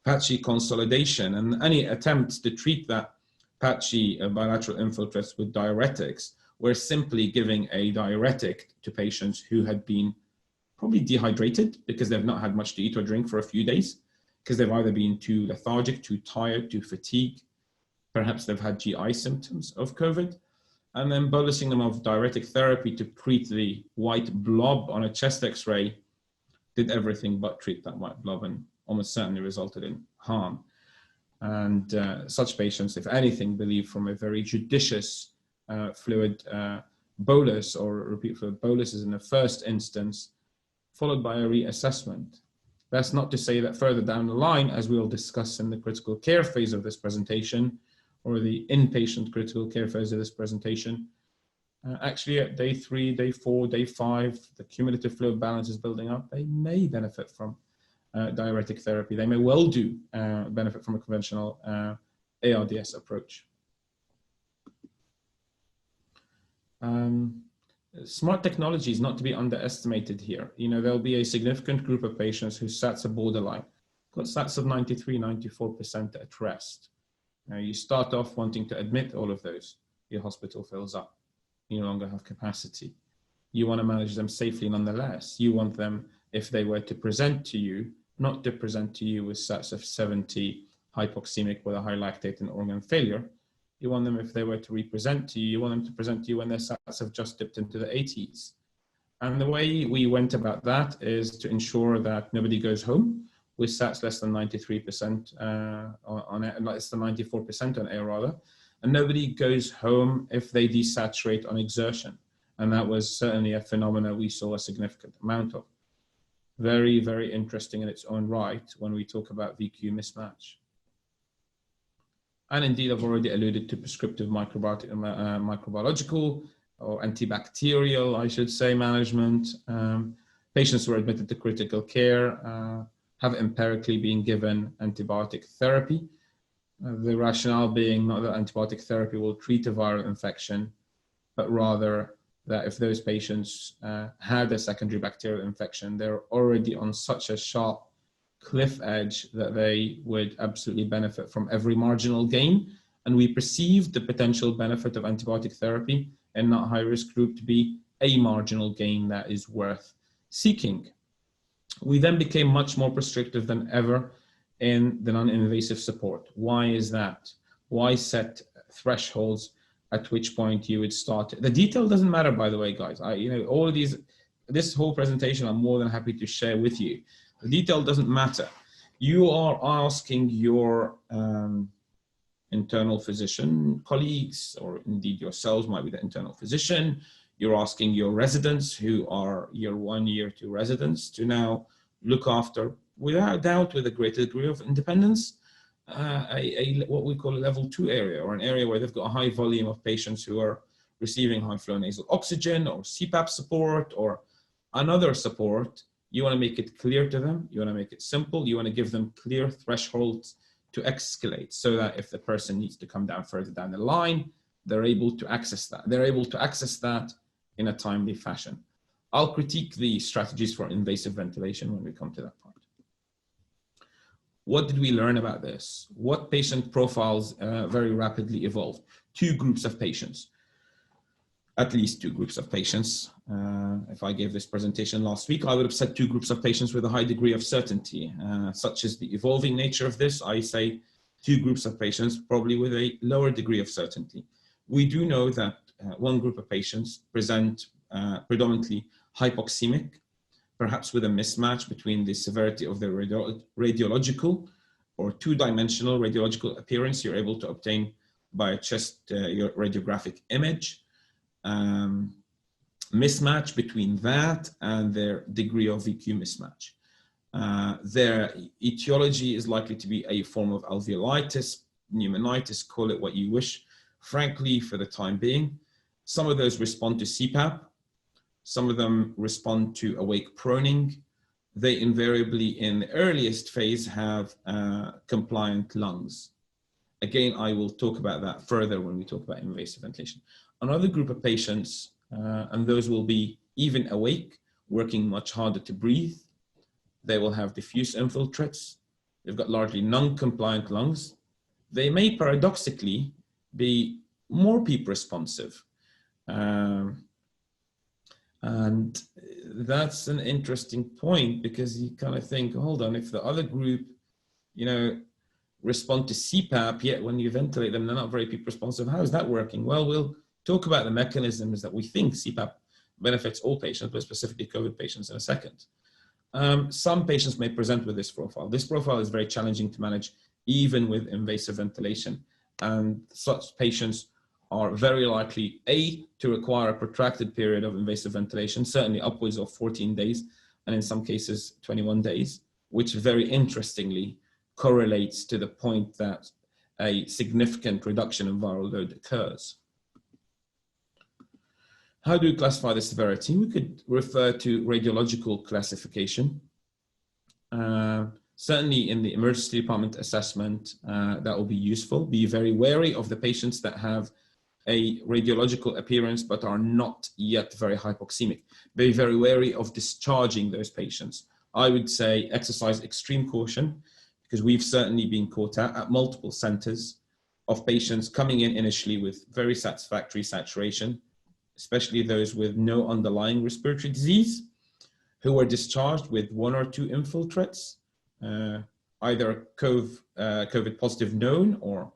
patchy consolidation, and any attempts to treat that patchy bilateral infiltrates with diuretics were simply giving a diuretic to patients who had been probably dehydrated because they've not had much to eat or drink for a few days, because they've either been too lethargic, too tired, too fatigued. Perhaps they've had GI symptoms of COVID, and then bolusing them of diuretic therapy to treat the white blob on a chest X-ray did everything but treat that white blob, and almost certainly resulted in harm. And such patients, if anything, believe from a very judicious fluid bolus or repeat fluid boluses in the first instance, followed by a reassessment. That's not to say that further down the line, as we'll discuss in the critical care phase of this presentation, or the inpatient critical care phase of this presentation, actually at day 3, day 4, day 5, the cumulative fluid balance is building up. They may benefit from diuretic therapy. They may well do benefit from a conventional ARDS approach. Smart technology is not to be underestimated here. You know, there'll be a significant group of patients whose SATs are borderline, got SATs of 93, 94% at rest. Now, you start off wanting to admit all of those. Your hospital fills up. You no longer have capacity. You want to manage them safely nonetheless. You want them, if they were to present to you, not to present to you with SATs of 70, hypoxemic with a high lactate and organ failure. You want them, if they were to represent to you, you want them to present to you when their SATs have just dipped into the 80s. And the way we went about that is to ensure that nobody goes home with SATs less than 93% less than 94% on A rather, and nobody goes home if they desaturate on exertion. And that was certainly a phenomena we saw a significant amount of. Very, very interesting in its own right when we talk about VQ mismatch. And indeed, I've already alluded to prescriptive microbiological or antibacterial, I should say, management. Patients who are admitted to critical care have empirically been given antibiotic therapy. The rationale being not that antibiotic therapy will treat a viral infection, but rather that if those patients had a secondary bacterial infection, they're already on such a sharp cliff edge that they would absolutely benefit from every marginal gain. And we perceived the potential benefit of antibiotic therapy in that high-risk group to be a marginal gain that is worth seeking. We then became much more prescriptive than ever in the non-invasive support. Why is that? Why set thresholds at which point you would start? The detail doesn't matter, by the way, guys. All of these, this whole presentation, I'm more than happy to share with you. The detail doesn't matter. You are asking your internal physician colleagues, or indeed yourselves might be the internal physician. You're asking your residents who are year 1, year 2 residents to now look after, without doubt, with a greater degree of independence, what we call a level 2 area, or an area where they've got a high volume of patients who are receiving high flow nasal oxygen or CPAP support or another support. You want to make it clear to them. You want to make it simple. You want to give them clear thresholds to escalate so that if the person needs to come down further down the line, they're able to access that. They're able to access that in a timely fashion. I'll critique the strategies for invasive ventilation when we come to that point. What did we learn about this? What patient profiles very rapidly evolved? 2 groups of patients. At least 2 groups of patients. If I gave this presentation last week, I would have said 2 groups of patients with a high degree of certainty. Such as the evolving nature of this, I say 2 groups of patients probably with a lower degree of certainty. We do know that 1 group of patients present predominantly hypoxemic, perhaps with a mismatch between the severity of the radiological or 2-dimensional radiological appearance you're able to obtain by a chest your radiographic image. Mismatch between that and their degree of VQ mismatch. Their etiology is likely to be a form of alveolitis, pneumonitis, call it what you wish. Frankly, for the time being, some of those respond to CPAP. Some of them respond to awake proning. They invariably, in the earliest phase, have compliant lungs. Again, I will talk about that further when we talk about invasive ventilation. Another group of patients, and those will be even awake, working much harder to breathe. They will have diffuse infiltrates. They've got largely non-compliant lungs. They may paradoxically be more PEEP responsive. And that's an interesting point, because you kind of think, hold on, if the other group, respond to CPAP, yet when you ventilate them, they're not very PEEP responsive. How is that working? Well, we'll talk about the mechanisms that we think CPAP benefits all patients, but specifically COVID patients in a second. Some patients may present with this profile. This profile is very challenging to manage, even with invasive ventilation. And such patients are very likely, A, to require a protracted period of invasive ventilation, certainly upwards of 14 days, and in some cases 21 days, which very interestingly correlates to the point that a significant reduction in viral load occurs. How do we classify the severity? We could refer to radiological classification. Certainly in the emergency department assessment, that will be useful. Be very wary of the patients that have a radiological appearance but are not yet very hypoxemic. Be very wary of discharging those patients. I would say exercise extreme caution, because we've certainly been caught out at multiple centers of patients coming in initially with very satisfactory saturation, especially those with no underlying respiratory disease, who were discharged with 1 or 2 infiltrates, either COVID positive known or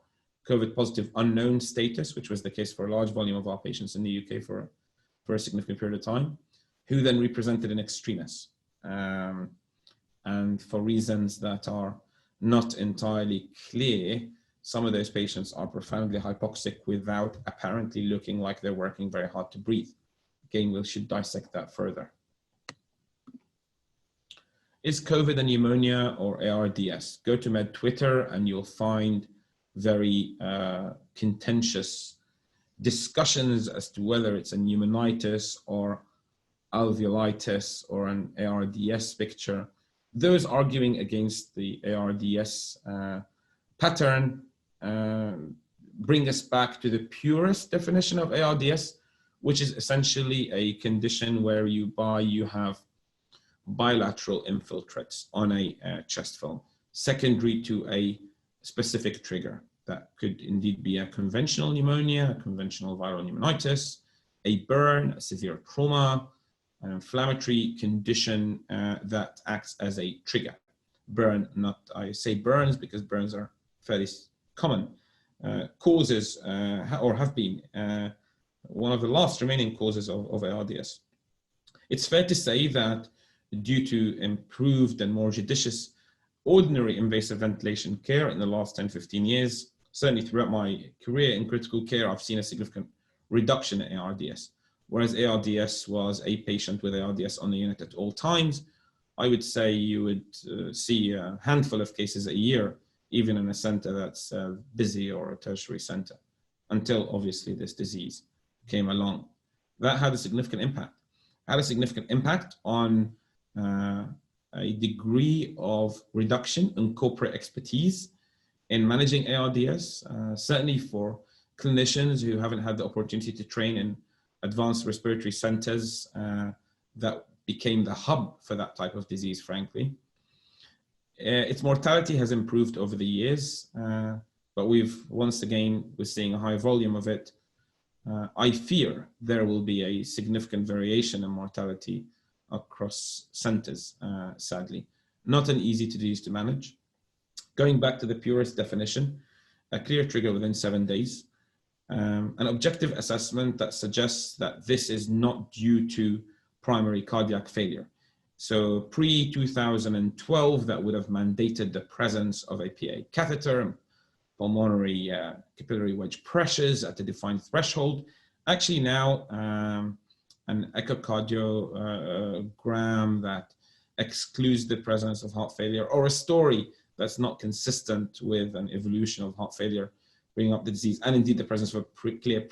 COVID positive unknown status, which was the case for a large volume of our patients in the UK for a significant period of time, who then represented an extremist. And for reasons that are not entirely clear, some of those patients are profoundly hypoxic without apparently looking like they're working very hard to breathe. Again, we should dissect that further. Is COVID a pneumonia or ARDS? Go to Med Twitter and you'll find very contentious discussions as to whether it's a pneumonitis or alveolitis or an ARDS picture. Those arguing against the ARDS pattern bring us back to the purest definition of ARDS, which is essentially a condition where you have bilateral infiltrates on a chest film, secondary to a specific trigger. That could indeed be a conventional pneumonia, a conventional viral pneumonitis, a burn, a severe trauma, an inflammatory condition that acts as a trigger. Burn, I say burns because burns are fairly common causes or have been one of the last remaining causes of ARDS. It's fair to say that due to improved and more judicious ordinary invasive ventilation care in the last 10-15 years, certainly throughout my career in critical care, I've seen a significant reduction in ARDS. Whereas ARDS was a patient with ARDS on the unit at all times, I would say you would see a handful of cases a year, even in a center that's busy or a tertiary center, until obviously this disease came along. That had a significant impact. Had a significant impact on a degree of reduction in corporate expertise in managing ARDS, certainly for clinicians who haven't had the opportunity to train in advanced respiratory centers that became the hub for that type of disease, frankly. Its mortality has improved over the years, but we're seeing a high volume of it. I fear there will be a significant variation in mortality across centers, sadly. Not an easy disease to manage. Going back to the purest definition, a clear trigger within 7 days, an objective assessment that suggests that this is not due to primary cardiac failure. So pre-2012, that would have mandated the presence of a PA catheter, pulmonary capillary wedge pressures at a defined threshold. Actually now, an echocardiogram that excludes the presence of heart failure, or a story that's not consistent with an evolution of heart failure bringing up the disease, and indeed the presence of a clear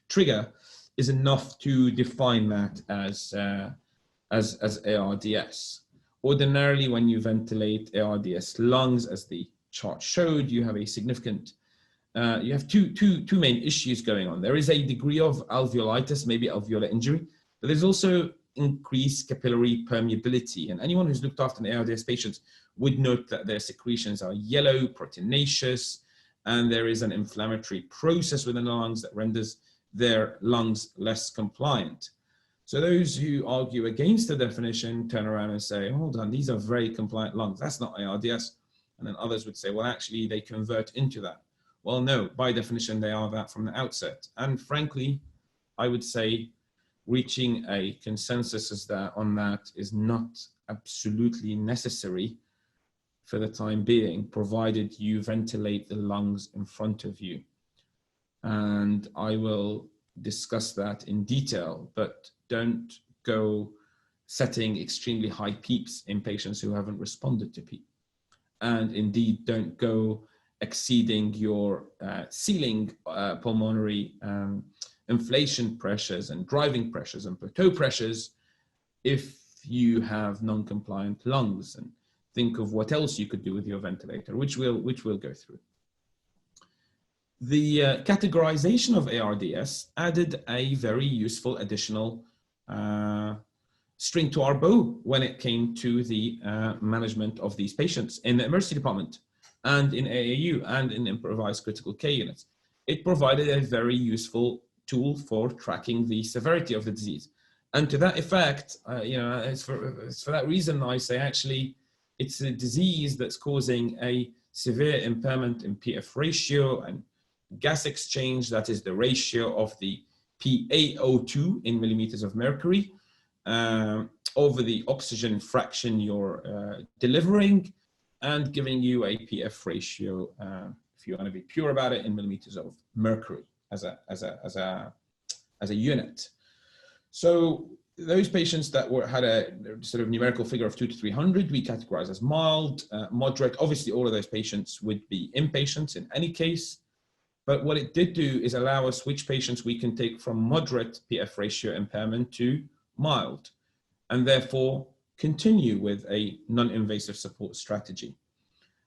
trigger, is enough to define that as ARDS. Ordinarily, when you ventilate ARDS lungs, as the chart showed, you have a significant, you have two main issues going on. There is a degree of alveolitis, maybe alveolar injury, but there's also increased capillary permeability. And anyone who's looked after an ARDS patient would note that their secretions are yellow, proteinaceous, and there is an inflammatory process within the lungs that renders their lungs less compliant. So those who argue against the definition turn around and say, hold on, these are very compliant lungs. That's not ARDS. And then others would say, well, actually, they convert into that. Well, no, by definition, they are that from the outset. And frankly, I would say reaching a consensus on that is not absolutely necessary for the time being, provided you ventilate the lungs in front of you. And I will discuss that in detail, but don't go setting extremely high PEEPs in patients who haven't responded to PEEP. And indeed, don't go exceeding your ceiling pulmonary inflation pressures and driving pressures and plateau pressures if you have non-compliant lungs, and think of what else you could do with your ventilator, which we'll go through. The categorization of ARDS added a very useful additional string to our bow when it came to the management of these patients in the emergency department and in AAU and in improvised critical care units. It provided a very useful tool for tracking the severity of the disease. And to that effect, it's for that reason I say actually it's a disease that's causing a severe impairment in PF ratio and gas exchange, that is the ratio of the PaO2 in millimeters of mercury, over the oxygen fraction you're delivering, and giving you a PF ratio, if you want to be pure about it, in millimeters of mercury as a unit. So those patients that had a sort of numerical figure of 2 to 300, we categorize as mild, moderate. Obviously, all of those patients would be inpatients in any case. But what it did do is allow us which patients we can take from moderate PF ratio impairment to mild, and therefore continue with a non-invasive support strategy.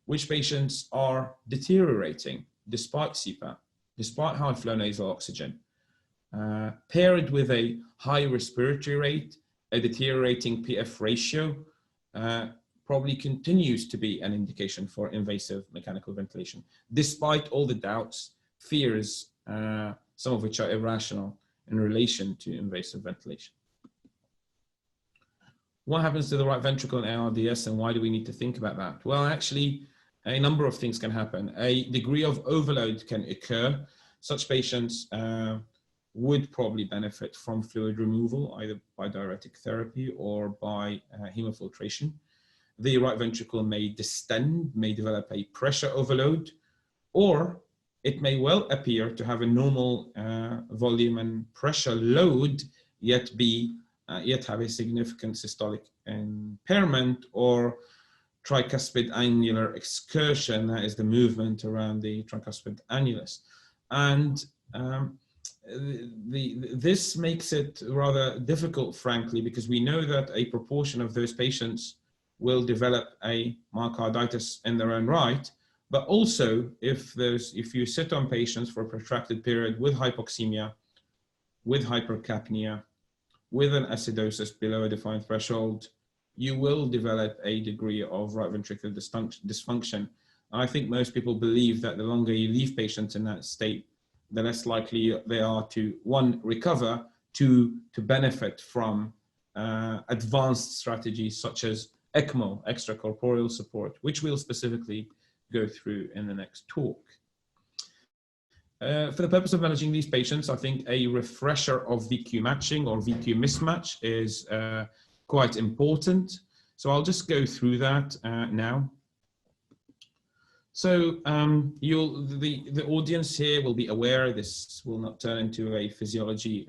Which patients are deteriorating despite CPAP, despite high flow nasal oxygen, paired with a high respiratory rate, a deteriorating PF ratio, probably continues to be an indication for invasive mechanical ventilation, despite all the doubts, fears, some of which are irrational in relation to invasive ventilation. What happens to the right ventricle in ARDS, and why do we need to think about that? Well, actually, a number of things can happen. A degree of overload can occur. Such patients would probably benefit from fluid removal, either by diuretic therapy or by hemofiltration. The right ventricle may distend, may develop a pressure overload, or it may well appear to have a normal volume and pressure load, yet have a significant systolic impairment or tricuspid annular excursion, that is the movement around the tricuspid annulus. And this makes it rather difficult, frankly, because we know that a proportion of those patients will develop a myocarditis in their own right, but also if you sit on patients for a protracted period with hypoxemia, with hypercapnia, with an acidosis below a defined threshold, you will develop a degree of right ventricular dysfunction. I think most people believe that the longer you leave patients in that state, the less likely they are to, one, recover, two, to benefit from advanced strategies such as ECMO, extracorporeal support, which we'll specifically go through in the next talk. For the purpose of managing these patients, I think a refresher of VQ matching or VQ mismatch is quite important. So I'll just go through that now. So the audience here will be aware this will not turn into a physiology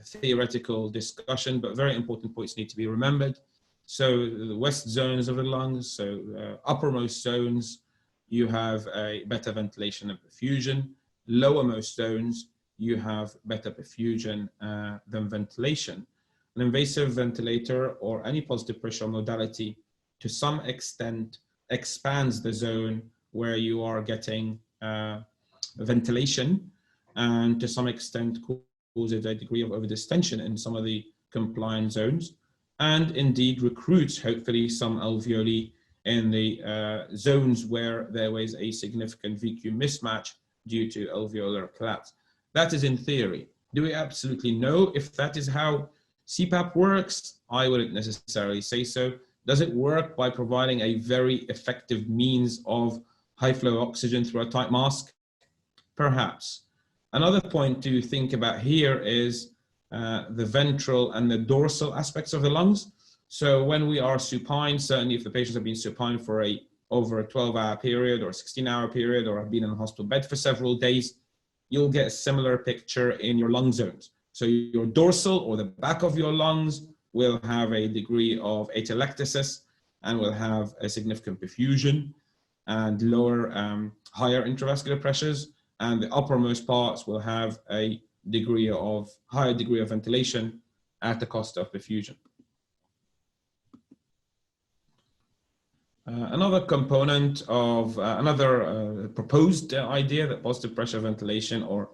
theoretical discussion, but very important points need to be remembered. So the west zones of the lungs, so uppermost zones, you have a better ventilation and perfusion. Lowermost zones, you have better perfusion than ventilation. An invasive ventilator or any positive pressure modality to some extent expands the zone where you are getting ventilation, and to some extent causes a degree of overdistension in some of the compliant zones, and indeed recruits hopefully some alveoli in the zones where there was a significant VQ mismatch due to alveolar collapse. That is in theory. Do we absolutely know if that is how CPAP works? I wouldn't necessarily say so. Does it work by providing a very effective means of high flow oxygen through a tight mask? Perhaps. Another point to think about here is the ventral and the dorsal aspects of the lungs. So when we are supine, certainly if the patients have been supine for over a 12-hour period or a 16-hour period, or have been in a hospital bed for several days, you'll get a similar picture in your lung zones. So your dorsal or the back of your lungs will have a degree of atelectasis and will have a significant perfusion and lower, higher intravascular pressures. And the uppermost parts will have a higher degree of ventilation at the cost of perfusion. Another component of another proposed idea that positive pressure ventilation or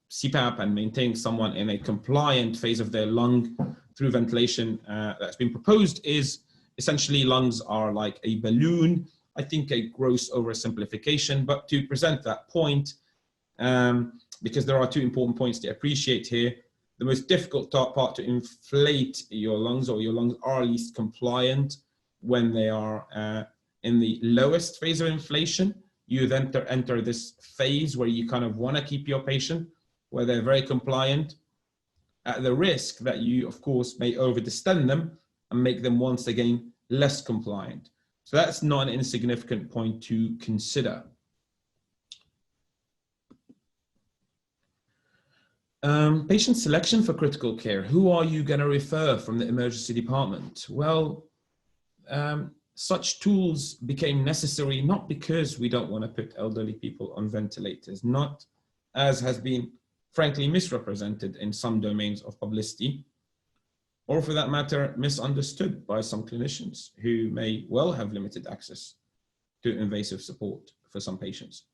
CPAP and maintaining someone in a compliant phase of their lung through ventilation that's been proposed is essentially lungs are like a balloon. I think a gross oversimplification, but to present that point, because there are two important points to appreciate here. The most difficult part to inflate your lungs, or your lungs are least compliant when they are in the lowest phase of inflation. You then enter this phase where you kind of want to keep your patient, where they're very compliant. at the risk that you, of course, may over-distend them and make them once again less compliant. So that's not an insignificant point to consider. Patient selection for critical care. Who are you going to refer from the emergency department? Well, such tools became necessary not because we don't want to put elderly people on ventilators, not as has been frankly misrepresented in some domains of publicity, or for that matter, misunderstood by some clinicians who may well have limited access to invasive support for some patients,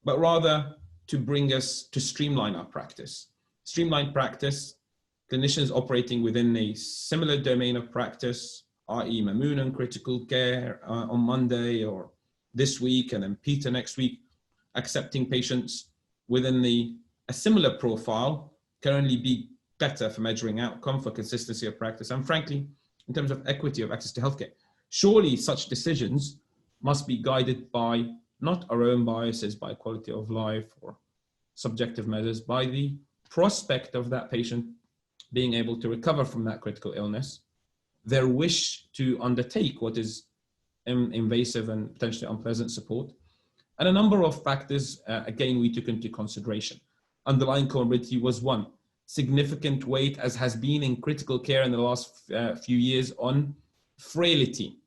but rather to bring us to streamline our practice. Streamline practice, clinicians operating within a similar domain of practice, i.e. Mamoon and critical care on Monday or this week, and then Peter next week, accepting patients within a similar profile can only be better for measuring outcome, for consistency of practice, and frankly, in terms of equity of access to healthcare. Surely such decisions must be guided by not our own biases, by quality of life or subjective measures, by the prospect of that patient being able to recover from that critical illness, their wish to undertake what is invasive and potentially unpleasant support, and a number of factors, again, we took into consideration. Underlying comorbidity was one. Significant weight, as has been in critical care in the last few years, on frailty.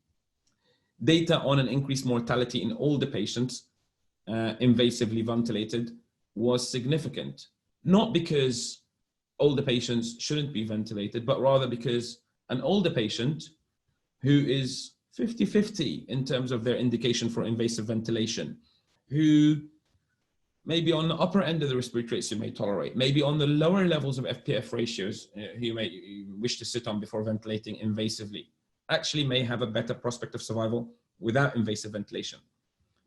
Data on an increased mortality in older patients, invasively ventilated, was significant. Not because older patients shouldn't be ventilated, but rather because an older patient who is 50-50 in terms of their indication for invasive ventilation, who maybe on the upper end of the respiratory rates you may tolerate, maybe on the lower levels of FPF ratios you may wish to sit on before ventilating invasively, actually may have a better prospect of survival without invasive ventilation.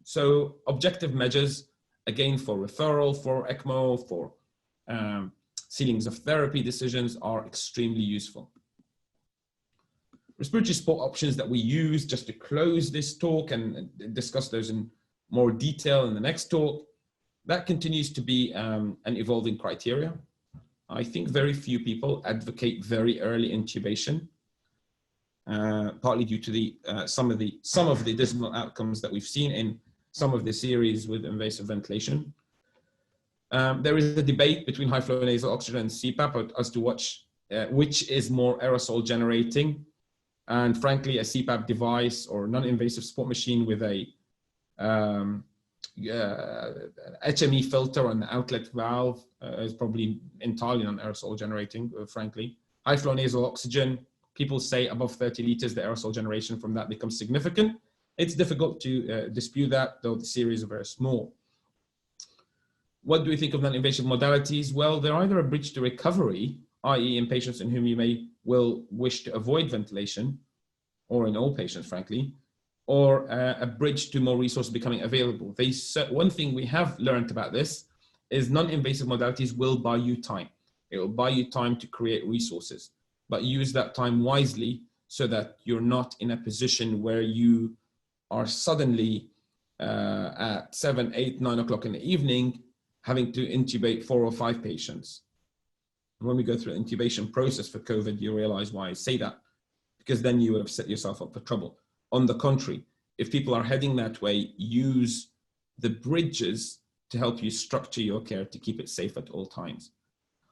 So objective measures, again, for referral, for ECMO, for ceilings of therapy decisions are extremely useful. Respiratory support options that we use, just to close this talk and discuss those in more detail in the next talk, that continues to be an evolving criteria. I think very few people advocate very early intubation, partly due to some of the dismal outcomes that we've seen in some of the series with invasive ventilation. There is a debate between high flow nasal oxygen and CPAP as to which is more aerosol generating. And frankly, a CPAP device or non-invasive support machine with a HME filter on the outlet valve is probably entirely non-aerosol generating, frankly. High flow nasal oxygen, people say above 30 liters, the aerosol generation from that becomes significant. It's difficult to dispute that, though the series are very small. What do we think of non-invasive modalities? Well, they're either a bridge to recovery, i.e. in patients in whom you may will wish to avoid ventilation, or in all patients, frankly, or a bridge to more resources becoming available. One thing we have learned about this is non-invasive modalities will buy you time. It will buy you time to create resources, but use that time wisely so that you're not in a position where you are suddenly at 7, 8, 9 o'clock in the evening having to intubate 4 or 5 patients. When we go through the intubation process for COVID, you realize why I say that, because then you would have set yourself up for trouble. On the contrary, if people are heading that way, use the bridges to help you structure your care to keep it safe at all times.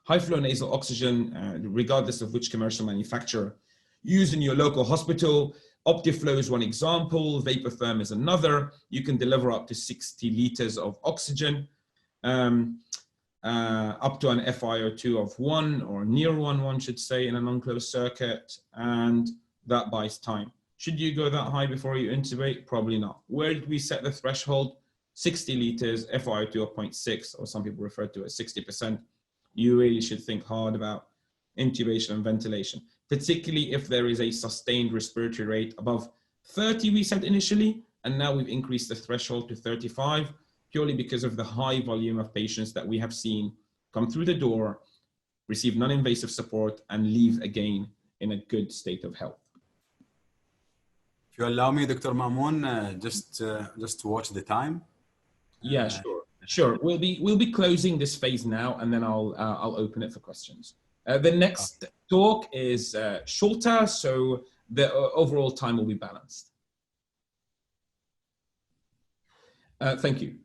High flow nasal oxygen, regardless of which commercial manufacturer, use in your local hospital. Optiflow is one example, VaporTherm is another. You can deliver up to 60 liters of oxygen, up to an FiO2 of 1 or near 1, one should say, in an unclosed circuit, and that buys time. Should you go that high before you intubate? Probably not. Where did we set the threshold? 60 liters, FiO2 of 0.6, or some people refer to it as 60%. You really should think hard about intubation and ventilation, particularly if there is a sustained respiratory rate above 30 we said initially, and now we've increased the threshold to 35, purely because of the high volume of patients that we have seen come through the door, receive non-invasive support, and leave again in a good state of health. If you allow me, Dr. Mamoon, just to watch the time. Yeah, sure. We'll be closing this phase now, and then I'll open it for questions. The next talk is shorter, so the overall time will be balanced. Thank you.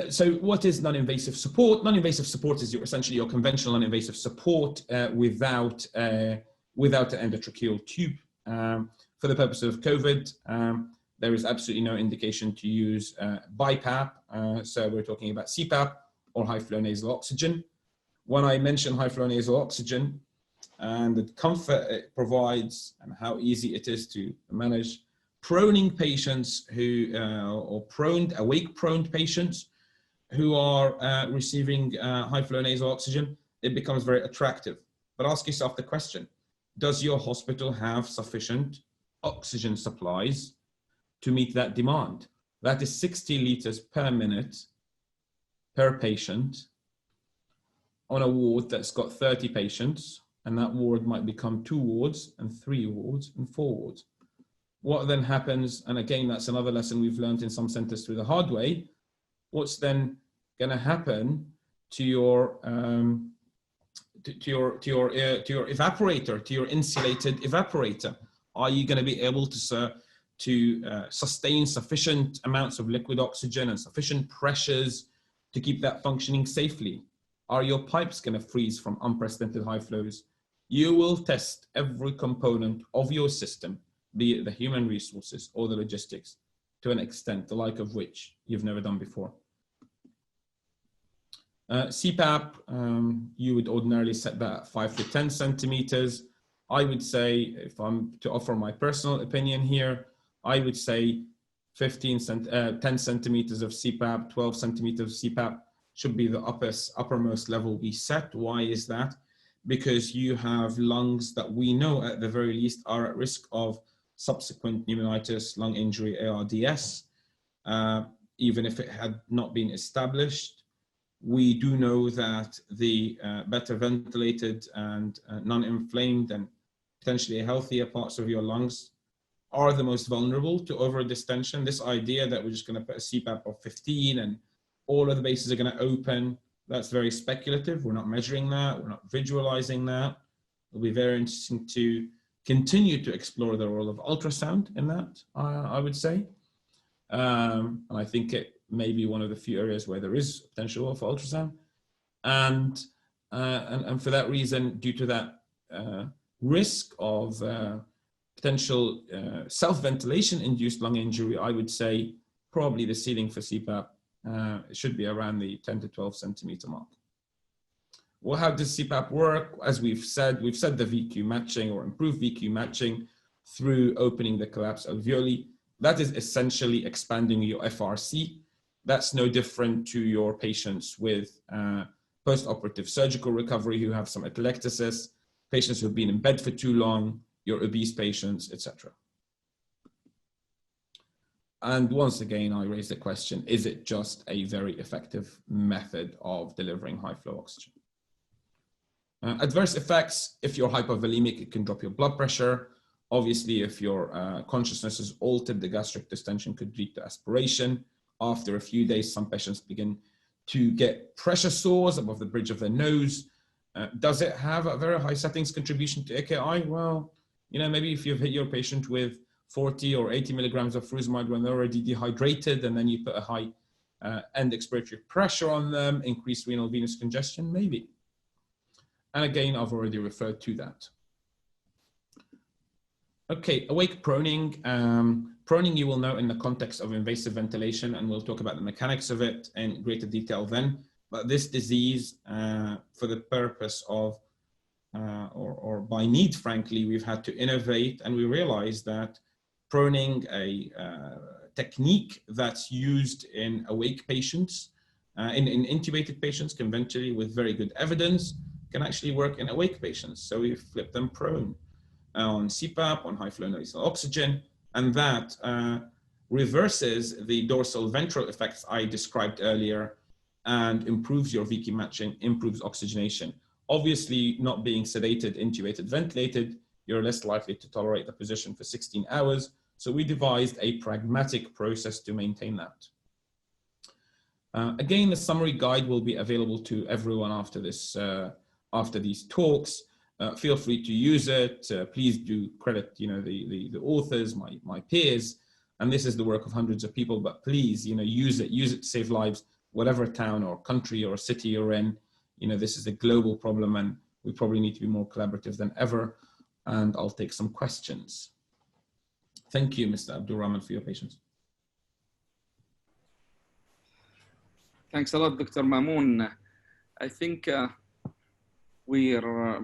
So what is non-invasive support? Non-invasive support is essentially your conventional non-invasive support without an endotracheal tube. For the purpose of COVID, there is absolutely no indication to use BiPAP. So we're talking about CPAP or high flow nasal oxygen. When I mention high flow nasal oxygen and the comfort it provides and how easy it is to manage, proning patients who, awake prone patients who are receiving high flow nasal oxygen, it becomes very attractive. But ask yourself the question, does your hospital have sufficient oxygen supplies to meet that demand? That is 60 liters per minute per patient on a ward that's got 30 patients, and that ward might become 2 wards and 3 wards and 4 wards. What then happens, and again, that's another lesson we've learned in some centers through the hard way, what's then going to happen to your evaporator, to your insulated evaporator? Are you going to be able to sustain sufficient amounts of liquid oxygen and sufficient pressures to keep that functioning safely? Are your pipes going to freeze from unprecedented high flows? You will test every component of your system, be it the human resources or the logistics, to an extent the like of which you've never done before. CPAP, you would ordinarily set that at 5 to 10 centimeters. I would say, if I'm to offer my personal opinion here, I would say 10 centimeters of CPAP, 12 centimeters of CPAP should be the uppermost level we set. Why is that? Because you have lungs that we know at the very least are at risk of subsequent pneumonitis, lung injury, ARDS, even if it had not been established. We do know that the better ventilated and non-inflamed and potentially healthier parts of your lungs are the most vulnerable to over-distension. This idea that we're just going to put a CPAP of 15 and all of the bases are going to open, that's very speculative. We're not measuring that. We're not visualizing that. It'll be very interesting to continue to explore the role of ultrasound in that, I would say. And I think it may be one of the few areas where there is potential for ultrasound. And for that reason, due to that risk of potential self-ventilation induced lung injury, I would say probably the ceiling for CPAP should be around the 10 to 12 centimeter mark. Well, how does CPAP work? As we've said the VQ matching or improved VQ matching through opening the collapsed alveoli. That is essentially expanding your FRC. That's no different to your patients with post-operative surgical recovery who have some atelectasis, patients who've been in bed for too long, your obese patients, etc. And once again, I raise the question, is it just a very effective method of delivering high flow oxygen? Adverse effects, if you're hypovolemic, it can drop your blood pressure. Obviously, if your consciousness is altered, the gastric distension could lead to aspiration. After a few days, some patients begin to get pressure sores above the bridge of their nose. Does it have a very high settings contribution to AKI? Well, you know, maybe if you've hit your patient with 40 or 80 milligrams of furosemide when they're already dehydrated, and then you put a high end expiratory pressure on them, increased renal venous congestion, maybe. And again, I've already referred to that. Okay, awake proning. Proning you will know in the context of invasive ventilation, and we'll talk about the mechanics of it in greater detail then. But this disease, for the purpose of, or by need, frankly, we've had to innovate, and we realized that proning, a technique that's used in awake patients, in intubated patients conventionally with very good evidence, can actually work in awake patients. So we flip them prone on CPAP, on high flow nasal oxygen, and that reverses the dorsal ventral effects I described earlier and improves your VQ matching, improves oxygenation. Obviously, not being sedated, intubated, ventilated, you're less likely to tolerate the position for 16 hours. So we devised a pragmatic process to maintain that. Again, the summary guide will be available to everyone after this after these talks. Feel free to use it. Please do credit, the authors, my peers. And this is the work of hundreds of people, but please, use it to save lives, whatever town or country or city you're in. This is a global problem and we probably need to be more collaborative than ever. And I'll take some questions. Thank you, Mr. Abdul-Rahman, for your patience. Thanks a lot, Dr. Mamoon. I think we're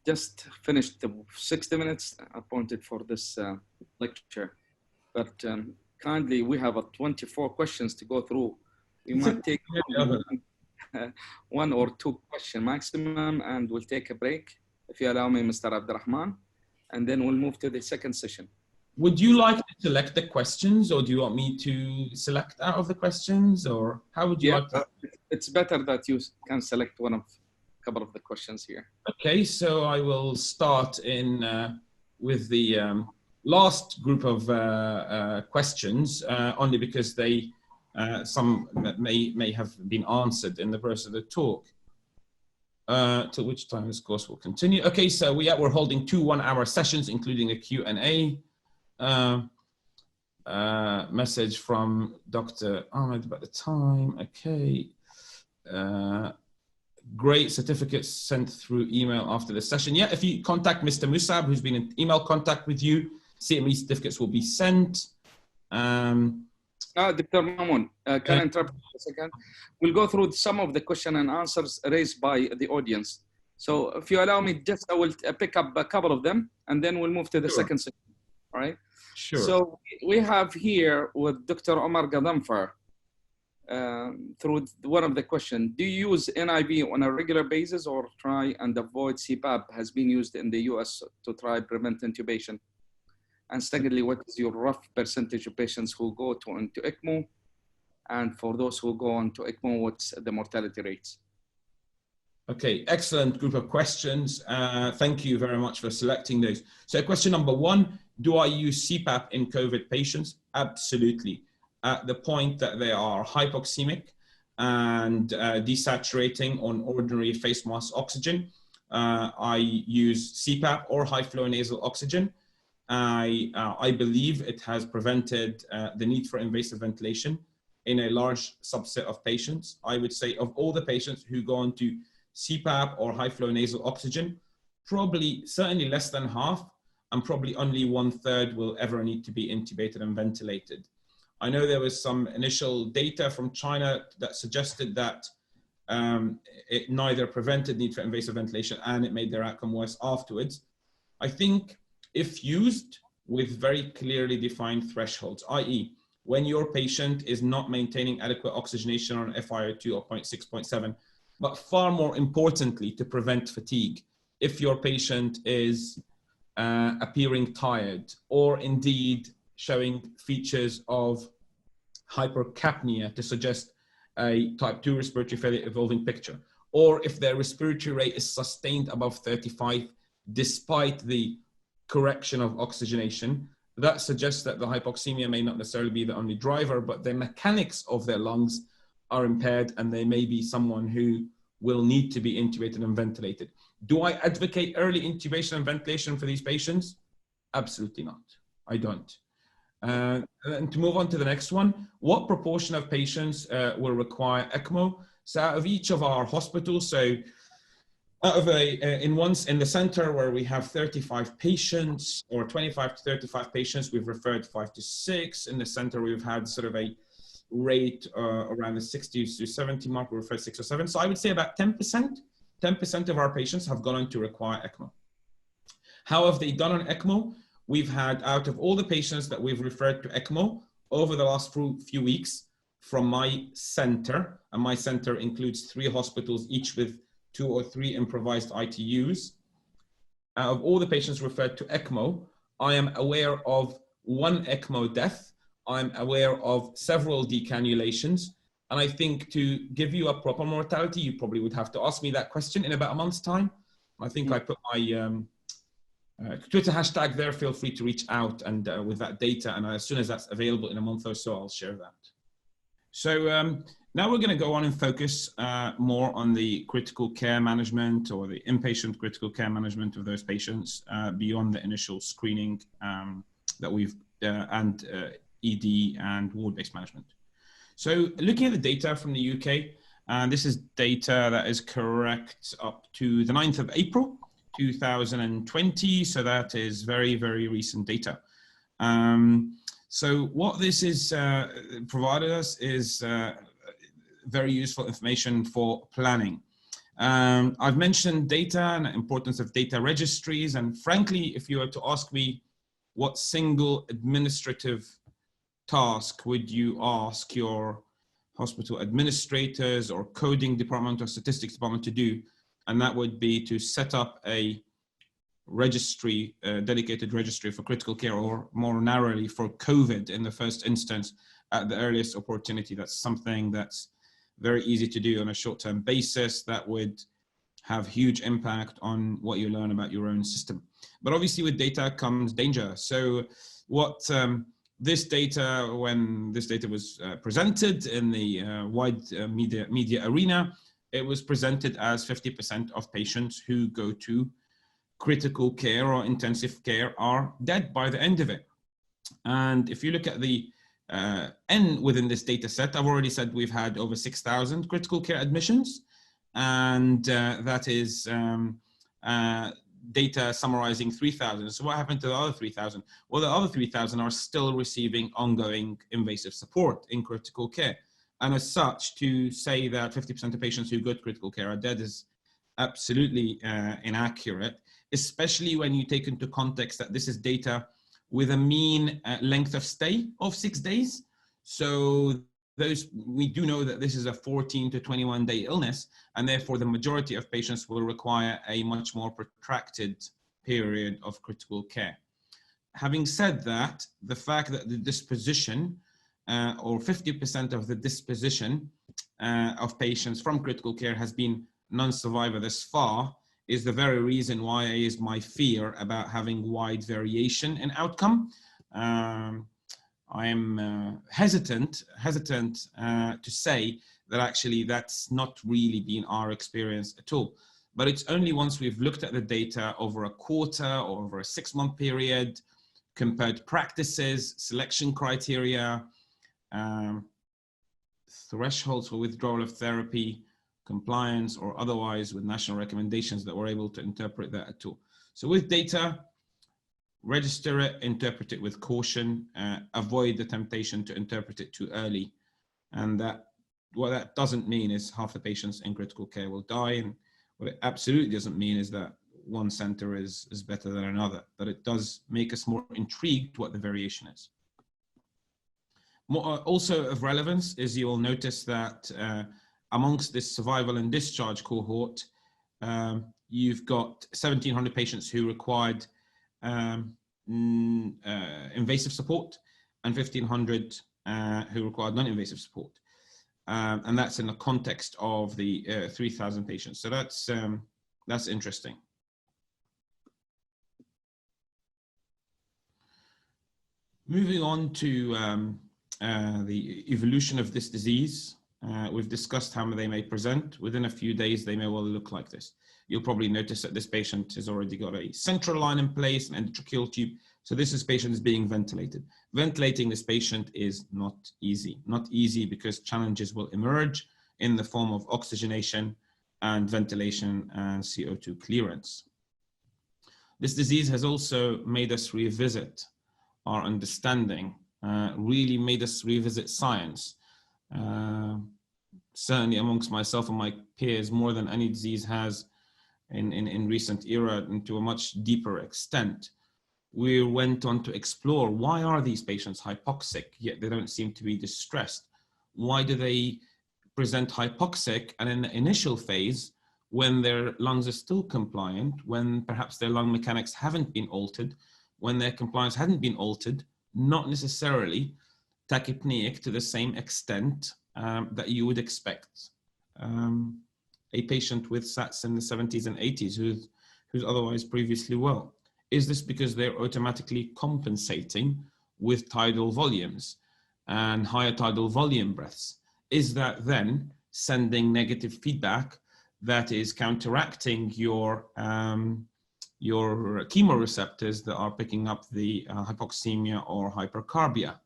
just finished the 60 minutes appointed for this lecture. But kindly, we have 24 questions to go through. We might take one or two questions maximum, and we'll take a break, if you allow me, Mr. Abdurrahman, and then we'll move to the second session. Would you like to select the questions, or do you want me to select out of the questions, or how would you like to? It's better that you can select a couple of the questions here. Okay, so I will start with the last group of questions, only because some may have been answered in the process of the talk. Till which time this course will continue. Okay, so we're holding 2 one-hour sessions, including a Q&A. Message from Dr. Ahmed about the time. Okay. Great certificates sent through email after the session. Yeah, if you contact Mr. Musab, who's been in email contact with you, CME certificates will be sent. Dr. Mamoon, can I interrupt for a second? We'll go through some of the question and answers raised by the audience. So if you allow me, I will pick up a couple of them, and then we'll move to the second section. All right? Sure. So we have here with Dr. Omar Gadamfar, through one of the questions, do you use NIV on a regular basis or try and avoid CPAP has been used in the US to try prevent intubation? And secondly, what is your rough percentage of patients who go into ECMO? And for those who go into ECMO, what's the mortality rates? Okay, excellent group of questions. Thank you very much for selecting those. So question number 1, do I use CPAP in COVID patients? Absolutely. At the point that they are hypoxemic and desaturating on ordinary face mask oxygen, I use CPAP or high flow nasal oxygen. I believe it has prevented the need for invasive ventilation in a large subset of patients. I would say of all the patients who go into CPAP or high flow nasal oxygen, certainly less than half, and probably only 1/3 will ever need to be intubated and ventilated. I know there was some initial data from China that suggested that it neither prevented need for invasive ventilation and it made their outcome worse afterwards. I think if used with very clearly defined thresholds, i.e. when your patient is not maintaining adequate oxygenation on FiO2 or 0.6, 0.7, but far more importantly to prevent fatigue, if your patient is appearing tired or indeed showing features of hypercapnia to suggest a type 2 respiratory failure evolving picture, or if their respiratory rate is sustained above 35 despite the correction of oxygenation, that suggests that the hypoxemia may not necessarily be the only driver, but the mechanics of their lungs are impaired and they may be someone who will need to be intubated and ventilated. Do I advocate early intubation and ventilation for these patients? Absolutely not. I don't. And to move on to the next one, what proportion of patients will require ECMO? So out of each of our hospitals, so out of in the center where we have 35 patients or 25 to 35 patients, we've referred 5 to 6. In the center, we've had sort of a rate around the 60 to 70 mark, we referred 6 or 7. So I would say about 10% of our patients have gone on to require ECMO. How have they done on ECMO? We've had, out of all the patients that we've referred to ECMO over the last few weeks from my center, and my center includes 3 hospitals, each with 2 or 3 improvised ITUs. Out of all the patients referred to ECMO, I am aware of 1 ECMO death. I'm aware of several decannulations. And I think to give you a proper mortality, you probably would have to ask me that question in about a month's time. I think I put my Twitter hashtag there. Feel free to reach out and with that data. And as soon as that's available in a month or so, I'll share that. So Now we're going to go on and focus more on the critical care management or the inpatient critical care management of those patients beyond the initial screening that we've and ED and ward-based management. So looking at the data from the UK, this is data that is correct up to the 9th of April, 2020. So that is very, very recent data. So what this is provided us is very useful information for planning. I've mentioned data and the importance of data registries. And frankly, if you were to ask me what single administrative task would you ask your hospital administrators or coding department or statistics department to do, and that would be to set up a registry, dedicated registry for critical care, or more narrowly for COVID in the first instance at the earliest opportunity. That's something that's very easy to do on a short-term basis that would have huge impact on what you learn about your own system. But obviously with data comes danger. So what this data, when this data was presented in the wide media arena, it was presented as 50% of patients who go to critical care or intensive care are dead by the end of it. And if you look at the N within this data set, I've already said we've had over 6,000 critical care admissions, and that is data summarizing 3,000. So what happened to the other 3,000? Well, the other 3,000 are still receiving ongoing invasive support in critical care. And as such, to say that 50% of patients who go to critical care are dead is absolutely inaccurate, especially when you take into context that this is data with a mean length of stay of 6 days. So we do know that this is a 14 to 21 day illness, and therefore the majority of patients will require a much more protracted period of critical care. Having said that, the fact that the disposition or 50% of the disposition of patients from critical care has been non-survivor thus far is the very reason why is my fear about having wide variation in outcome. I am hesitant to say that actually that's not really been our experience at all. But it's only once we've looked at the data over a quarter or over a 6-month period, compared practices, selection criteria, thresholds for withdrawal of therapy, compliance or otherwise with national recommendations, that we're able to interpret that at all. So with data, register it, interpret it with caution, avoid the temptation to interpret it too early. And that what that doesn't mean is half the patients in critical care will die. And what it absolutely doesn't mean is that one center is better than another, but it does make us more intrigued what the variation is. More, also of relevance is you will notice that amongst this survival and discharge cohort, you've got 1,700 patients who required invasive support and 1,500 who required non-invasive support. And that's in the context of the 3,000 patients. So that's interesting. Moving on to the evolution of this disease. We've discussed how they may present. Within a few days, they may well look like this. You'll probably notice that this patient has already got a central line in place, an endotracheal tube. So this patient is being ventilated. Ventilating this patient is not easy because challenges will emerge in the form of oxygenation and ventilation and CO2 clearance. This disease has also made us revisit our understanding, really made us revisit science. Certainly amongst myself and my peers, more than any disease has in recent era, and to a much deeper extent. We went on to explore, why are these patients hypoxic, yet they don't seem to be distressed? Why do they present hypoxic and in the initial phase, when their lungs are still compliant, when perhaps their lung mechanics haven't been altered, when their compliance hadn't been altered, not necessarily tachypneic to the same extent that you would expect a patient with SATs in the 70s and 80s who's otherwise previously well. Is this because they're automatically compensating with tidal volumes and higher tidal volume breaths? is that then sending negative feedback that is counteracting your chemoreceptors that are picking up the hypoxemia or hypercarbia?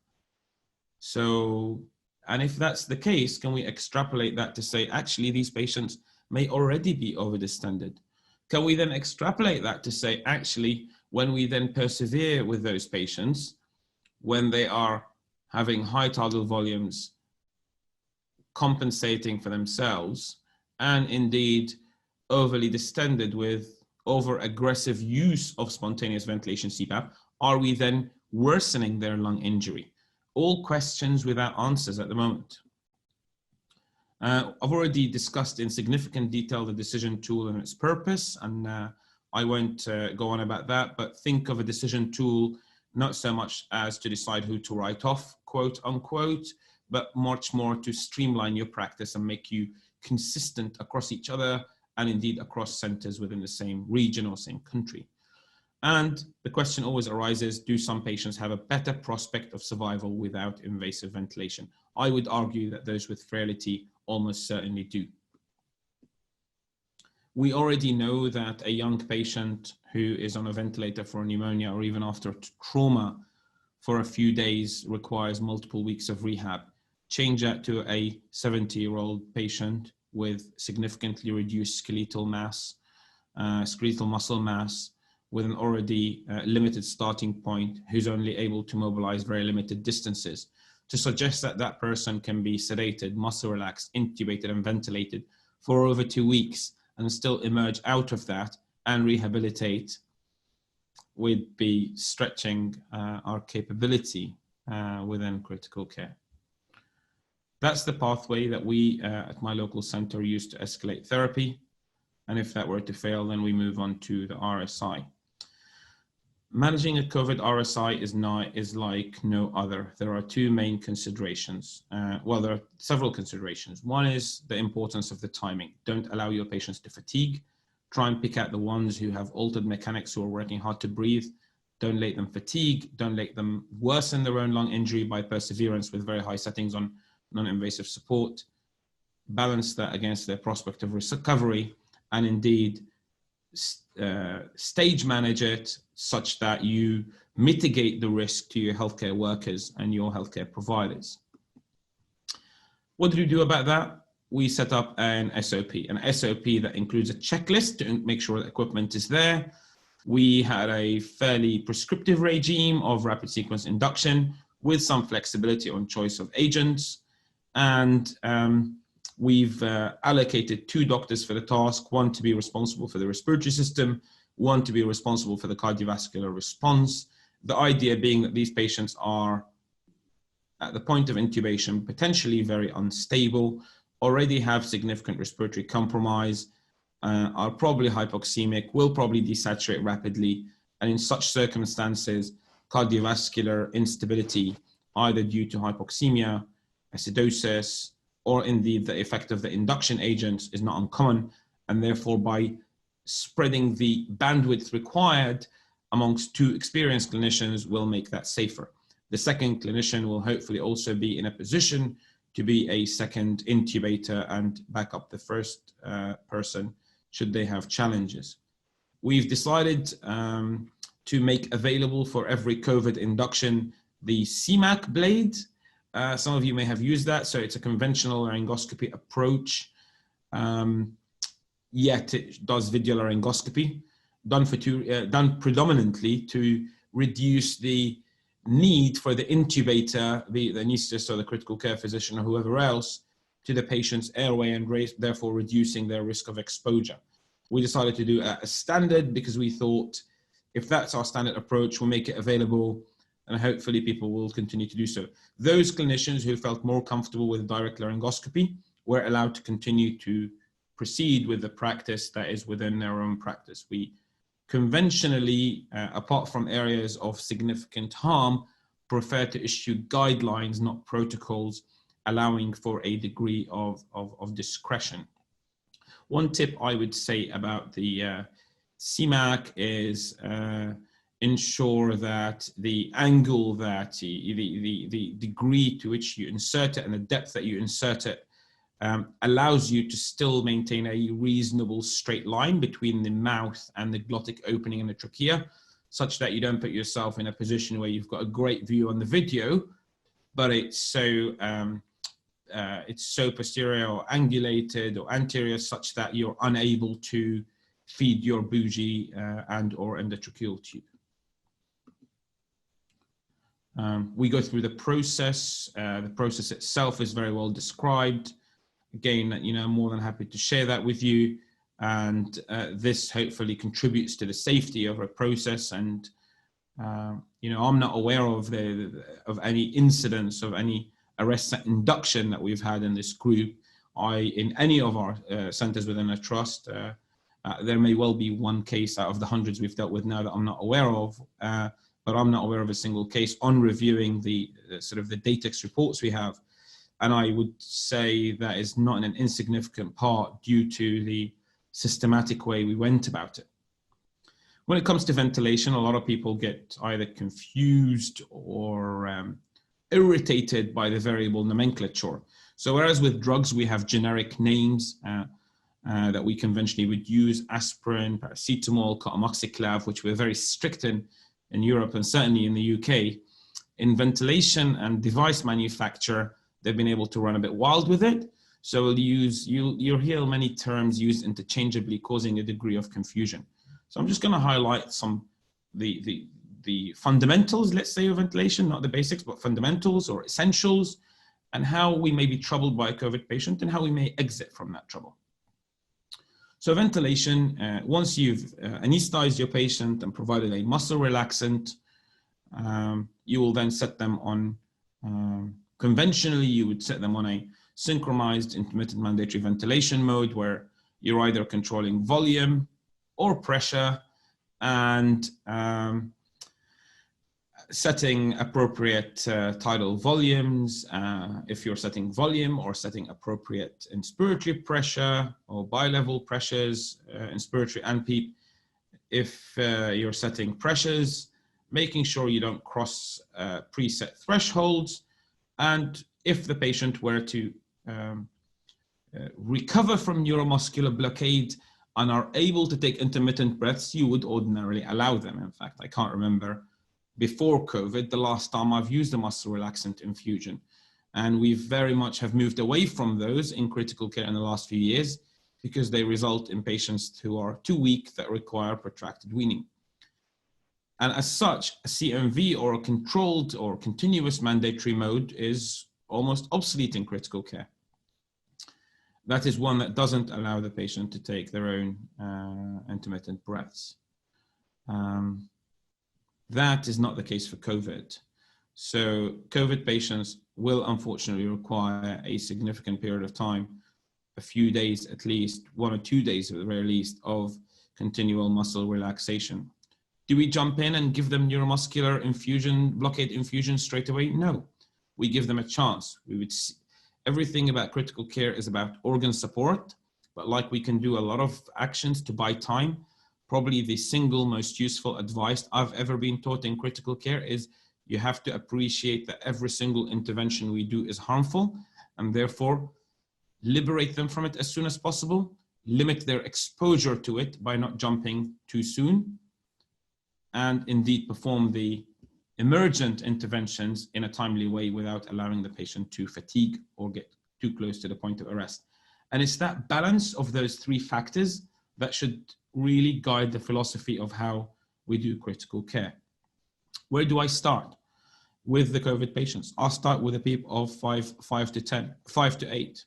So, and if that's the case, can we extrapolate that to say, actually, these patients may already be overdistended? Can we then extrapolate that to say, actually, when we then persevere with those patients, when they are having high tidal volumes, compensating for themselves, and indeed overly distended with over-aggressive use of spontaneous ventilation CPAP, are we then worsening their lung injury? All questions without answers at the moment. I've already discussed in significant detail the decision tool and its purpose, and I won't go on about that, but think of a decision tool not so much as to decide who to write off, quote unquote, but much more to streamline your practice and make you consistent across each other and indeed across centers within the same region or same country. And the question always arises, do some patients have a better prospect of survival without invasive ventilation? I would argue that those with frailty almost certainly do. We already know that a young patient who is on a ventilator for pneumonia or even after trauma for a few days requires multiple weeks of rehab. Change that to a 70-year-old patient with significantly reduced skeletal mass, skeletal muscle mass, with an already limited starting point, who's only able to mobilize very limited distances. To suggest that that person can be sedated, muscle relaxed, intubated and ventilated for over 2 weeks and still emerge out of that and rehabilitate would be stretching our capability within critical care. That's the pathway that we at my local center use to escalate therapy. And if that were to fail, then we move on to the RSI. Managing a COVID RSI is like no other. There are two main considerations. Well, there are several considerations. One is the importance of the timing. Don't allow your patients to fatigue. Try and pick out the ones who have altered mechanics, who are working hard to breathe. Don't let them fatigue. Don't let them worsen their own lung injury by perseverance with very high settings on non-invasive support. Balance that against their prospect of recovery, and indeed stage manage it such that you mitigate the risk to your healthcare workers and your healthcare providers. What did we do about that? We set up an SOP that includes a checklist to make sure that equipment is there. We had a fairly prescriptive regime of rapid sequence induction with some flexibility on choice of agents. And we've allocated 2 doctors for the task, one to be responsible for the respiratory system, one to be responsible for the cardiovascular response. The idea being that these patients are at the point of intubation, potentially very unstable, already have significant respiratory compromise, are probably hypoxemic, will probably desaturate rapidly. And in such circumstances, cardiovascular instability, either due to hypoxemia, acidosis, or indeed the effect of the induction agents is not uncommon. And therefore, by spreading the bandwidth required amongst 2 experienced clinicians will make that safer. The second clinician will hopefully also be in a position to be a second intubator and back up the first person should they have challenges. We've decided to make available for every COVID induction the CMAC blade. Some of you may have used that. So it's a conventional laryngoscopy approach, yet it does video laryngoscopy, done predominantly to reduce the need for the intubator, the anesthetist or the critical care physician or whoever else, to the patient's airway, and therefore reducing their risk of exposure. We decided to do a standard because we thought if that's our standard approach, we'll make it available and hopefully people will continue to do so. Those clinicians who felt more comfortable with direct laryngoscopy were allowed to continue to proceed with the practice that is within their own practice. We conventionally, apart from areas of significant harm, prefer to issue guidelines, not protocols, allowing for a degree of discretion. One tip I would say about the CMAC is ensure that the angle, that the degree to which you insert it and the depth that you insert it allows you to still maintain a reasonable straight line between the mouth and the glottic opening in the trachea, such that you don't put yourself in a position where you've got a great view on the video, but it's so posterior or angulated or anterior such that you're unable to feed your bougie and or endotracheal tube. We go through the process. The process itself is very well described. Again, I'm more than happy to share that with you. And this hopefully contributes to the safety of our process. And, I'm not aware of any incidents of any arrest induction that we've had in this group. In any of our centers within a trust, there may well be one case out of the hundreds we've dealt with now that I'm not aware of. But I'm not aware of a single case on reviewing the sort of the DATEX reports we have. And I would say that is not an insignificant part due to the systematic way we went about it. When it comes to ventilation, a lot of people get either confused or irritated by the variable nomenclature. So whereas with drugs, we have generic names that we conventionally would use, aspirin, paracetamol, coamoxiclav, which we're very strict in Europe and certainly in the UK. In ventilation and device manufacture, they've been able to run a bit wild with it. So you'll hear many terms used interchangeably, causing a degree of confusion. So I'm just going to highlight some the fundamentals, let's say, of ventilation, not the basics, but fundamentals or essentials, and how we may be troubled by a COVID patient and how we may exit from that trouble. So ventilation, once you've anesthetized your patient and provided a muscle relaxant, you will then set them on, conventionally, you would set them on a synchronized intermittent mandatory ventilation mode where you're either controlling volume or pressure and setting appropriate tidal volumes, if you're setting volume, or setting appropriate inspiratory pressure or bilevel pressures, inspiratory and PEEP. If you're setting pressures, making sure you don't cross preset thresholds. And if the patient were to recover from neuromuscular blockade and are able to take intermittent breaths, you would ordinarily allow them. In fact, I can't remember before COVID, the last time I've used a muscle relaxant infusion. And we very much have moved away from those in critical care in the last few years because they result in patients who are too weak that require protracted weaning. And as such, a CMV or a controlled or continuous mandatory mode is almost obsolete in critical care. That is one that doesn't allow the patient to take their own intermittent breaths. That is not the case for COVID. So COVID patients will unfortunately require a significant period of time, a few days at least, 1 or 2 days at the very least, of continual muscle relaxation. Do we jump in and give them neuromuscular infusion, blockade infusion straight away? No, we give them a chance. We would see, everything about critical care is about organ support, but like we can do a lot of actions to buy time, probably the single most useful advice I've ever been taught in critical care is you have to appreciate that every single intervention we do is harmful, and therefore liberate them from it as soon as possible, limit their exposure to it by not jumping too soon, and indeed perform the emergent interventions in a timely way without allowing the patient to fatigue or get too close to the point of arrest. And it's that balance of those three factors that should really guide the philosophy of how we do critical care. Where do I start with the COVID patients? I'll start with a PEEP of 5 to 8.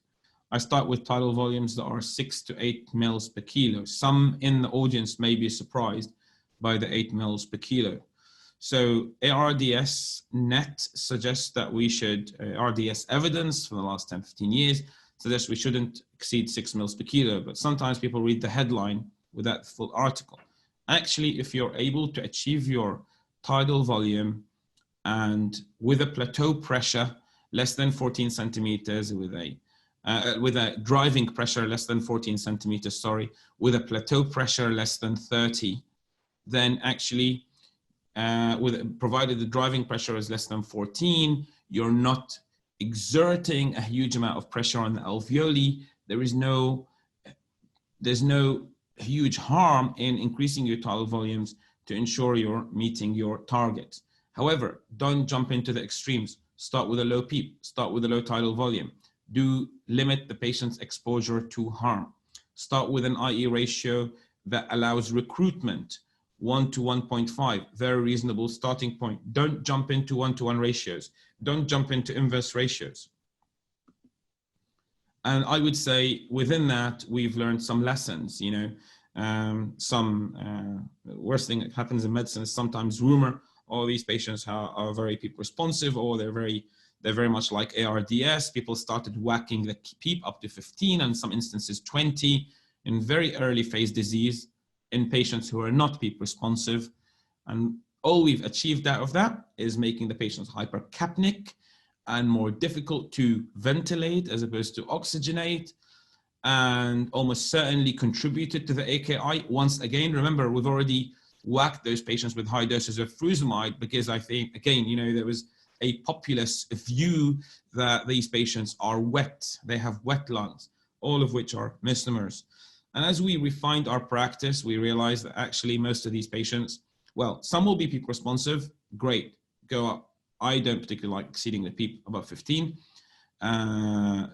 I start with tidal volumes that are 6 to 8 mils per kilo. Some in the audience may be surprised by the 8 mils per kilo. So ARDS net suggests that we should, RDS evidence for the last 10, 15 years suggests we shouldn't exceed 6 mils per kilo, but sometimes people read the headline without the full article. Actually, if you're able to achieve your tidal volume and with a plateau pressure less than 14 centimeters, with a driving pressure less than 14 centimeters, sorry, with a plateau pressure less than 30, then actually provided the driving pressure is less than 14, you're not exerting a huge amount of pressure on the alveoli. There's no huge harm in increasing your tidal volumes to ensure you're meeting your target. However, don't jump into the extremes. Start with a low PEEP, start with a low tidal volume. Do limit the patient's exposure to harm. Start with an IE ratio that allows recruitment, 1 to 1.5, very reasonable starting point. Don't jump into 1-to-1 ratios. Don't jump into inverse ratios. And I would say within that, we've learned some lessons, you know. Worst thing that happens in medicine is sometimes rumor, all these patients are very PEEP responsive, or they're very much like ARDS. People started whacking the PEEP up to 15, and some instances 20 in very early phase disease in patients who are not PEEP responsive. And all we've achieved out of that is making the patients hypercapnic and more difficult to ventilate as opposed to oxygenate, and almost certainly contributed to the AKI. Once again, remember, we've already whacked those patients with high doses of furosemide because I think, again, you know, there was a populist view that these patients are wet, they have wet lungs, all of which are misnomers. And as we refined our practice, we realized that actually most of these patients, well, some will be PEEP responsive, great, go up. I don't particularly like exceeding the PEEP above 15. And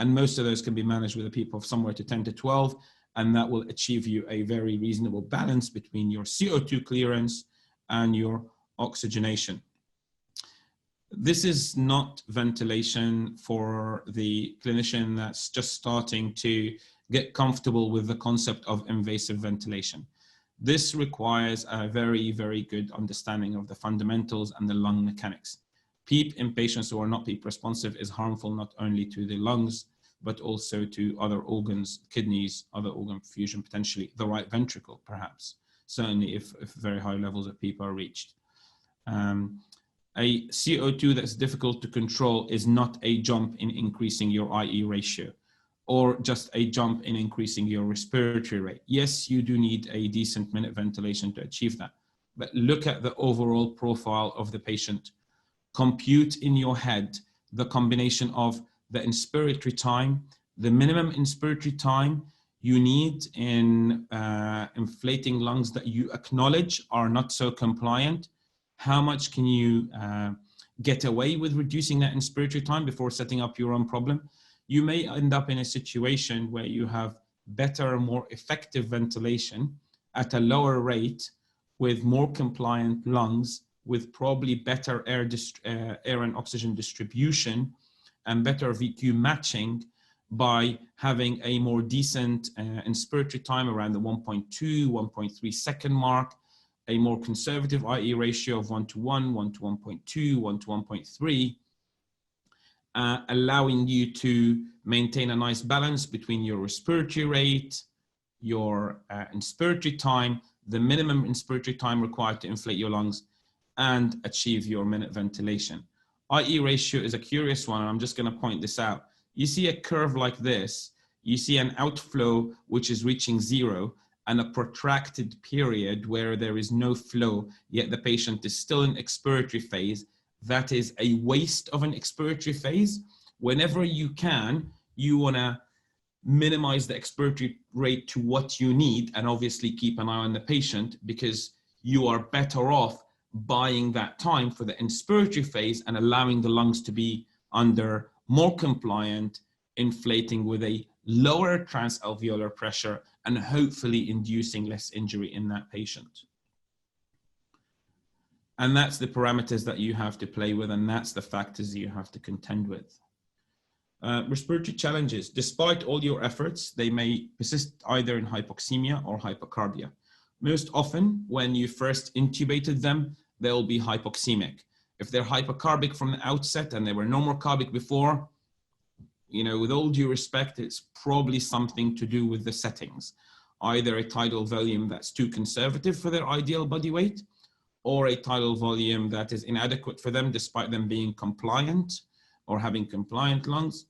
most of those can be managed with a PEEP of somewhere to 10 to 12, and that will achieve you a very reasonable balance between your CO2 clearance and your oxygenation. This is not ventilation for the clinician that's just starting to get comfortable with the concept of invasive ventilation. This requires a very, very good understanding of the fundamentals and the lung mechanics. PEEP in patients who are not PEEP responsive is harmful not only to the lungs, but also to other organs, kidneys, other organ perfusion, potentially the right ventricle, perhaps, certainly if very high levels of PEEP are reached. A CO2 that's difficult to control is not a jump in increasing your IE ratio, or just a jump in increasing your respiratory rate. Yes, you do need a decent minute ventilation to achieve that, but look at the overall profile of the patient. Compute in your head the combination of the inspiratory time, the minimum inspiratory time you need in inflating lungs that you acknowledge are not so compliant. How much can you get away with reducing that inspiratory time before setting up your own problem? You may end up in a situation where you have better, more effective ventilation at a lower rate with more compliant lungs, with probably better air and oxygen distribution and better VQ matching by having a more decent inspiratory time around the 1.2, 1.3 second mark, a more conservative IE ratio of 1 to 1, 1 to 1.2, 1 to 1.3, allowing you to maintain a nice balance between your respiratory rate, your inspiratory time, the minimum inspiratory time required to inflate your lungs, and achieve your minute ventilation. IE ratio is a curious one, and I'm just going to point this out. You see a curve like this, you see an outflow which is reaching 0, and a protracted period where there is no flow, yet the patient is still in expiratory phase. That is a waste of an expiratory phase. Whenever you can, you want to minimize the expiratory rate to what you need, and obviously keep an eye on the patient, because you are better off buying that time for the inspiratory phase and allowing the lungs to be under more compliant, inflating with a lower transalveolar pressure, and hopefully inducing less injury in that patient. And that's the parameters that you have to play with, and that's the factors you have to contend with. Respiratory challenges, despite all your efforts, they may persist either in hypoxemia or hypocarbia. Most often, when you first intubated them, they'll be hypoxemic. If they're hypocarbic from the outset and they were normocarbic before, you know, with all due respect, it's probably something to do with the settings. Either a tidal volume that's too conservative for their ideal body weight, or a tidal volume that is inadequate for them despite them being compliant or having compliant lungs.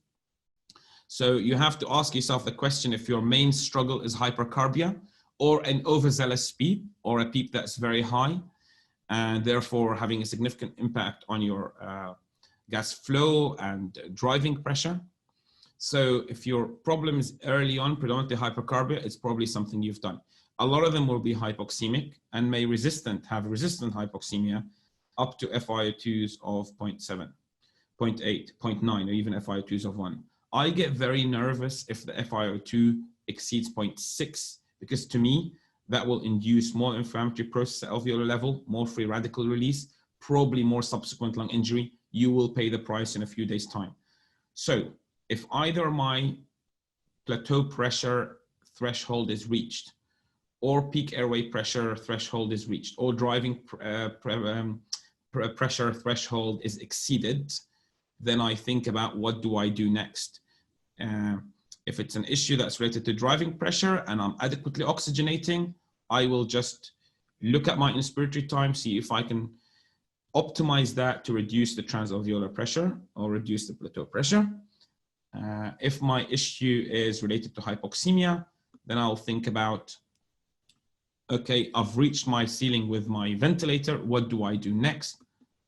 So you have to ask yourself the question if your main struggle is hypercarbia or an overzealous PEEP or a PEEP that's very high. and therefore having a significant impact on your gas flow and driving pressure. So if your problem is early on, predominantly hypercarbia, it's probably something you've done. A lot of them will be hypoxemic and may have resistant hypoxemia up to FiO2s of 0.7, 0.8, 0.9, or even FiO2s of 1. I get very nervous if the FiO2 exceeds 0.6, because to me, that will induce more inflammatory process at alveolar level, more free radical release, probably more subsequent lung injury. You will pay the price in a few days' time. So if either my plateau pressure threshold is reached, or peak airway pressure threshold is reached, or driving pressure threshold is exceeded, then I think about what do I do next. If it's an issue that's related to driving pressure and I'm adequately oxygenating, I will just look at my inspiratory time, see if I can optimize that to reduce the transalveolar pressure or reduce the plateau pressure. If my issue is related to hypoxemia, then I'll think about, okay, I've reached my ceiling with my ventilator. What do I do next?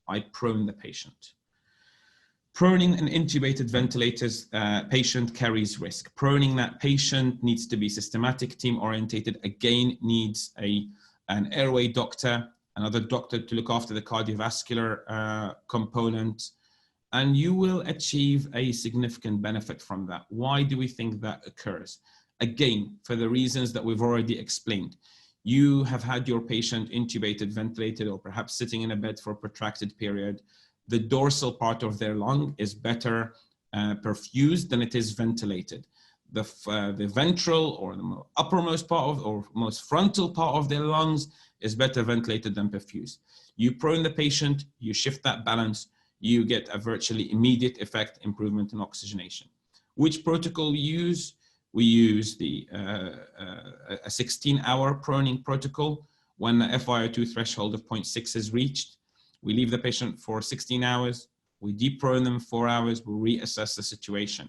I prone the patient. Proning an intubated ventilator's patient carries risk. Proning that patient needs to be systematic, team orientated. Again, needs an airway doctor, another doctor to look after the cardiovascular component, and you will achieve a significant benefit from that. Why do we think that occurs? Again, for the reasons that we've already explained. You have had your patient intubated, ventilated, or perhaps sitting in a bed for a protracted period. The dorsal part of their lung is better perfused than it is ventilated. The ventral or the uppermost part of, or most frontal part of their lungs is better ventilated than perfused. You prone the patient, you shift that balance, you get a virtually immediate effect improvement in oxygenation. Which protocol we use? We use the a 16-hour proning protocol. When the FiO2 threshold of 0.6 is reached, we leave the patient for 16 hours, we deprone them 4 hours, we reassess the situation.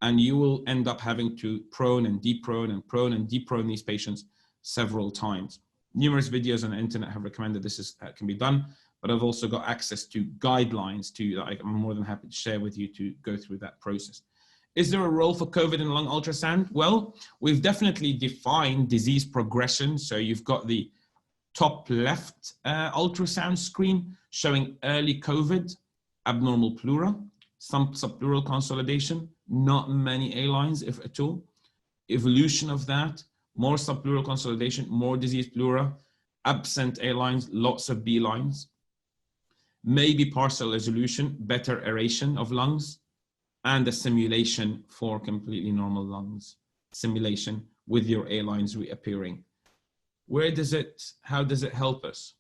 And you will end up having to prone and deprone and prone and deprone these patients several times. Numerous videos on the internet have recommended this can be done, but I've also got access to guidelines that I'm more than happy to share with you to go through that process. Is there a role for COVID in lung ultrasound? Well, we've definitely defined disease progression. So you've got the top left ultrasound screen showing early COVID, abnormal pleura, some subpleural consolidation, not many A lines, if at all. Evolution of that, more subpleural consolidation, more diseased pleura, absent A lines, lots of B lines, maybe partial resolution, better aeration of lungs, and a simulation for completely normal lungs, simulation with your A lines reappearing. How does it help us?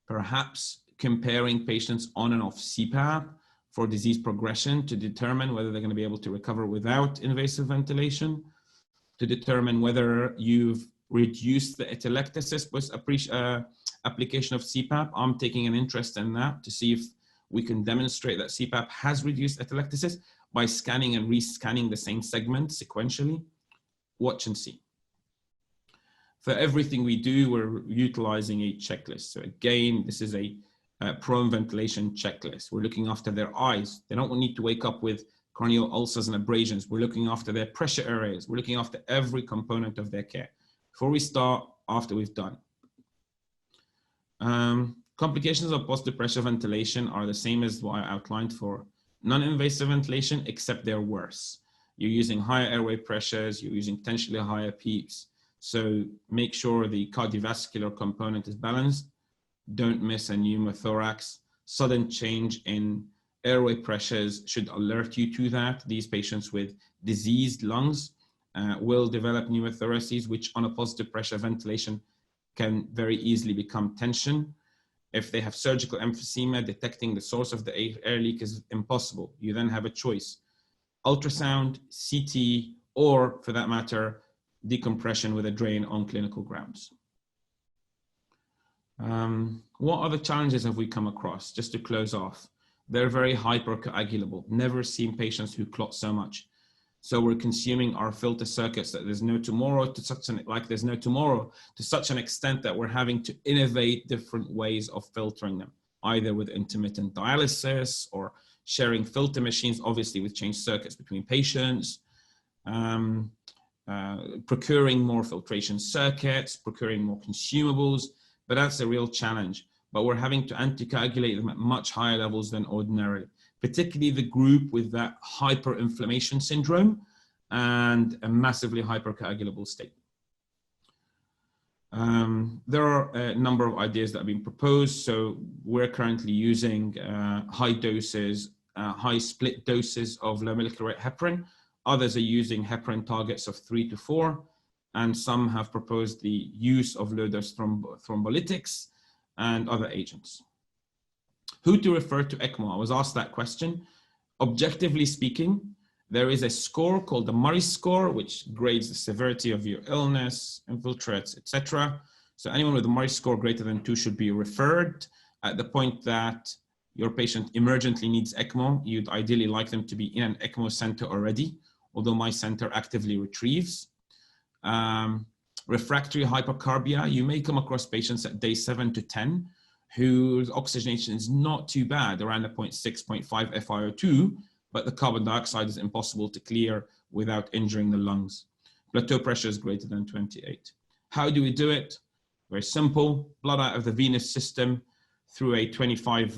Perhaps comparing patients on and off CPAP for disease progression to determine whether they're going to be able to recover without invasive ventilation, to determine whether you've reduced the atelectasis with application of CPAP. I'm taking an interest in that to see if we can demonstrate that CPAP has reduced atelectasis by scanning and rescanning the same segment sequentially. Watch and see. For everything we do, we're utilizing a checklist. So again, this is a prone ventilation checklist. We're looking after their eyes. They don't need to wake up with corneal ulcers and abrasions. We're looking after their pressure areas. We're looking after every component of their care. Before we start, after we've done. Complications of positive pressure ventilation are the same as what I outlined for non-invasive ventilation, except they're worse. You're using higher airway pressures, you're using potentially higher peaks. So make sure the cardiovascular component is balanced. Don't miss a pneumothorax. Sudden change in airway pressures should alert you to that. These patients with diseased lungs will develop pneumothoraces, which on a positive pressure ventilation can very easily become tension. If they have surgical emphysema, detecting the source of the air leak is impossible. You then have a choice: ultrasound, CT, or for that matter, decompression with a drain on clinical grounds. What other challenges have we come across? Just to close off, they're very hypercoagulable. Never seen patients who clot so much. So we're consuming our filter circuits that there's no tomorrow to such an, like there's no tomorrow, to such an extent that we're having to innovate different ways of filtering them, either with intermittent dialysis or sharing filter machines, obviously with changed circuits between patients, procuring more filtration circuits, procuring more consumables, but that's a real challenge. But we're having to anticoagulate them at much higher levels than ordinarily, particularly the group with that hyperinflammation syndrome and a massively hypercoagulable state. There are a number of ideas that have been proposed. So we're currently using high doses, high split doses of low molecular weight heparin. Others are using heparin targets of 3 to 4, and some have proposed the use of low dose thrombolytics and other agents. Who to refer to ECMO? I was asked that question. Objectively speaking, there is a score called the Murray score, which grades the severity of your illness, infiltrates, etc. So anyone with a Murray score greater than 2 should be referred. At the point that your patient emergently needs ECMO, you'd ideally like them to be in an ECMO center already, although my center actively retrieves. Refractory hypercarbia, you may come across patients at day 7 to 10 whose oxygenation is not too bad, around a 0.6, 0.5 FiO2, but the carbon dioxide is impossible to clear without injuring the lungs. Plateau pressure is greater than 28. How do we do it? Very simple. Blood out of the venous system through a 25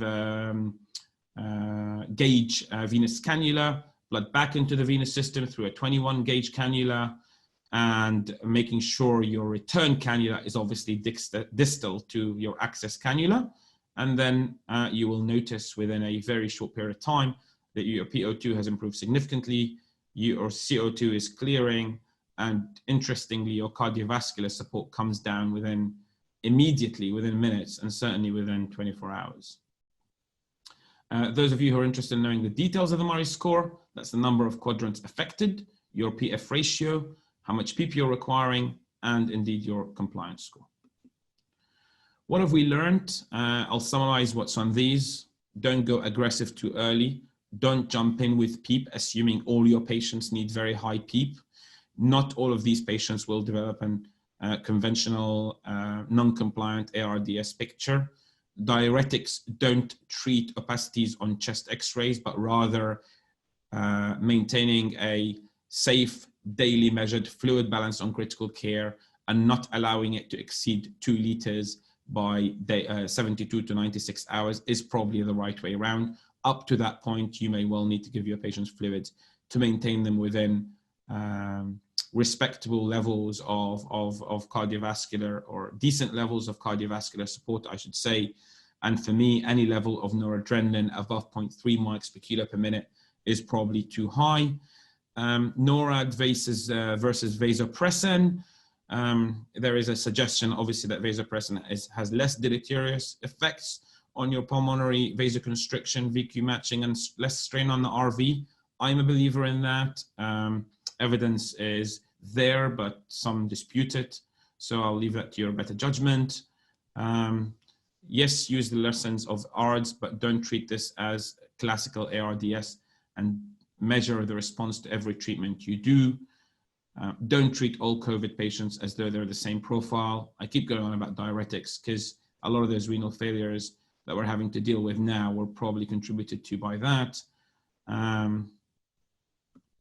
gauge venous cannula, blood back into the venous system through a 21 gauge cannula, and making sure your return cannula is obviously distal to your access cannula. And then you will notice within a very short period of time that your PO2 has improved significantly, your CO2 is clearing, and interestingly, your cardiovascular support comes down immediately within minutes, and certainly within 24 hours. Those of you who are interested in knowing the details of the Murray score, that's the number of quadrants affected, your PF ratio, how much PEEP you're requiring, and indeed your compliance score. What have we learned? I'll summarize what's on these. Don't go aggressive too early. Don't jump in with PEEP, assuming all your patients need very high PEEP. Not all of these patients will develop a conventional non-compliant ARDS picture. Diuretics don't treat opacities on chest x-rays, but rather maintaining a safe, daily measured fluid balance on critical care and not allowing it to exceed 2 liters by day, 72 to 96 hours is probably the right way around. Up to that point, you may well need to give your patients fluids to maintain them within respectable levels of cardiovascular, or decent levels of cardiovascular support, I should say. And for me, any level of noradrenaline above 0.3 mics per kilo per minute is probably too high. NORAD versus vasopressin. There is a suggestion, obviously, that vasopressin has less deleterious effects on your pulmonary vasoconstriction, VQ matching, and less strain on the RV. I'm a believer in that. Evidence is there, but some dispute it. So I'll leave that to your better judgment. Yes, use the lessons of ARDS, but don't treat this as classical ARDS, and measure the response to every treatment you do. Don't treat all COVID patients as though they're the same profile. I keep going on about diuretics because a lot of those renal failures that we're having to deal with now were probably contributed to by that.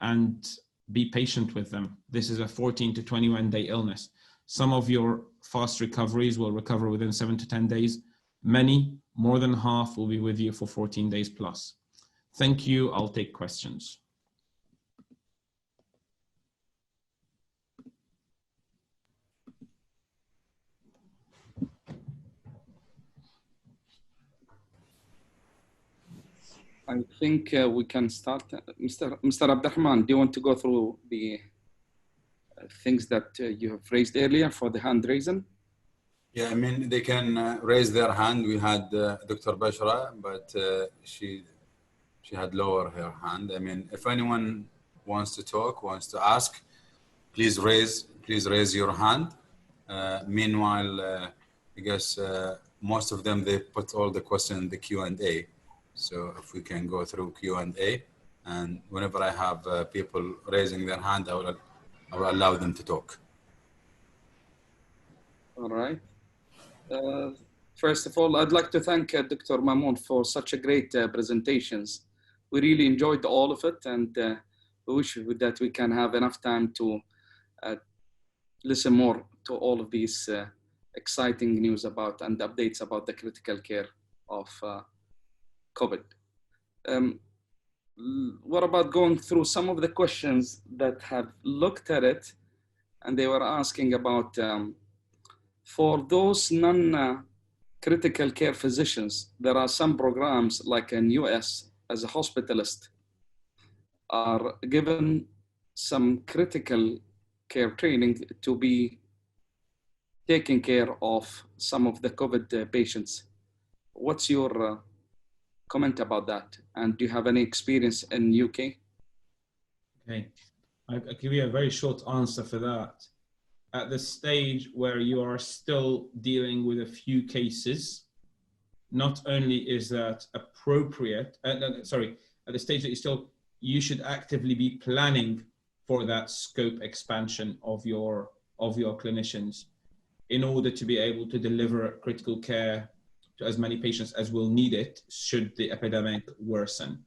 And be patient with them. This is a 14 to 21 day illness. Some of your fast recoveries will recover within 7 to 10 days. Many, more than half, will be with you for 14 days plus. Thank you. I'll take questions. I think we can start. Mr. Abdurrahman, do you want to go through the things that you have raised earlier for the hand raising? Yeah, I mean, they can raise their hand. We had Dr. Bashra, but she had lowered her hand. I mean, if anyone wants to talk, wants to ask, please raise your hand. Meanwhile, I guess most of them, they put all the questions in the Q&A. So if we can go through Q&A And whenever I have people raising their hand, I will allow them to talk. All right. First of all, I'd like to thank Dr. Mamoun for such a great presentations. We really enjoyed all of it, and we wish that we can have enough time to listen more to all of these exciting news about and updates about the critical care of COVID. What about going through some of the questions that have looked at it, and they were asking about for those non-critical care physicians, there are some programs like in US as a hospitalist are given some critical care training to be taking care of some of the COVID patients. What's your comment about that? And do you have any experience in UK? Okay, I'll give you a very short answer for that. At the stage where you are still dealing with a few cases, not only is that appropriate, at the stage that you should actively be planning for that scope expansion of your clinicians in order to be able to deliver critical care to as many patients as will need it should the epidemic worsen.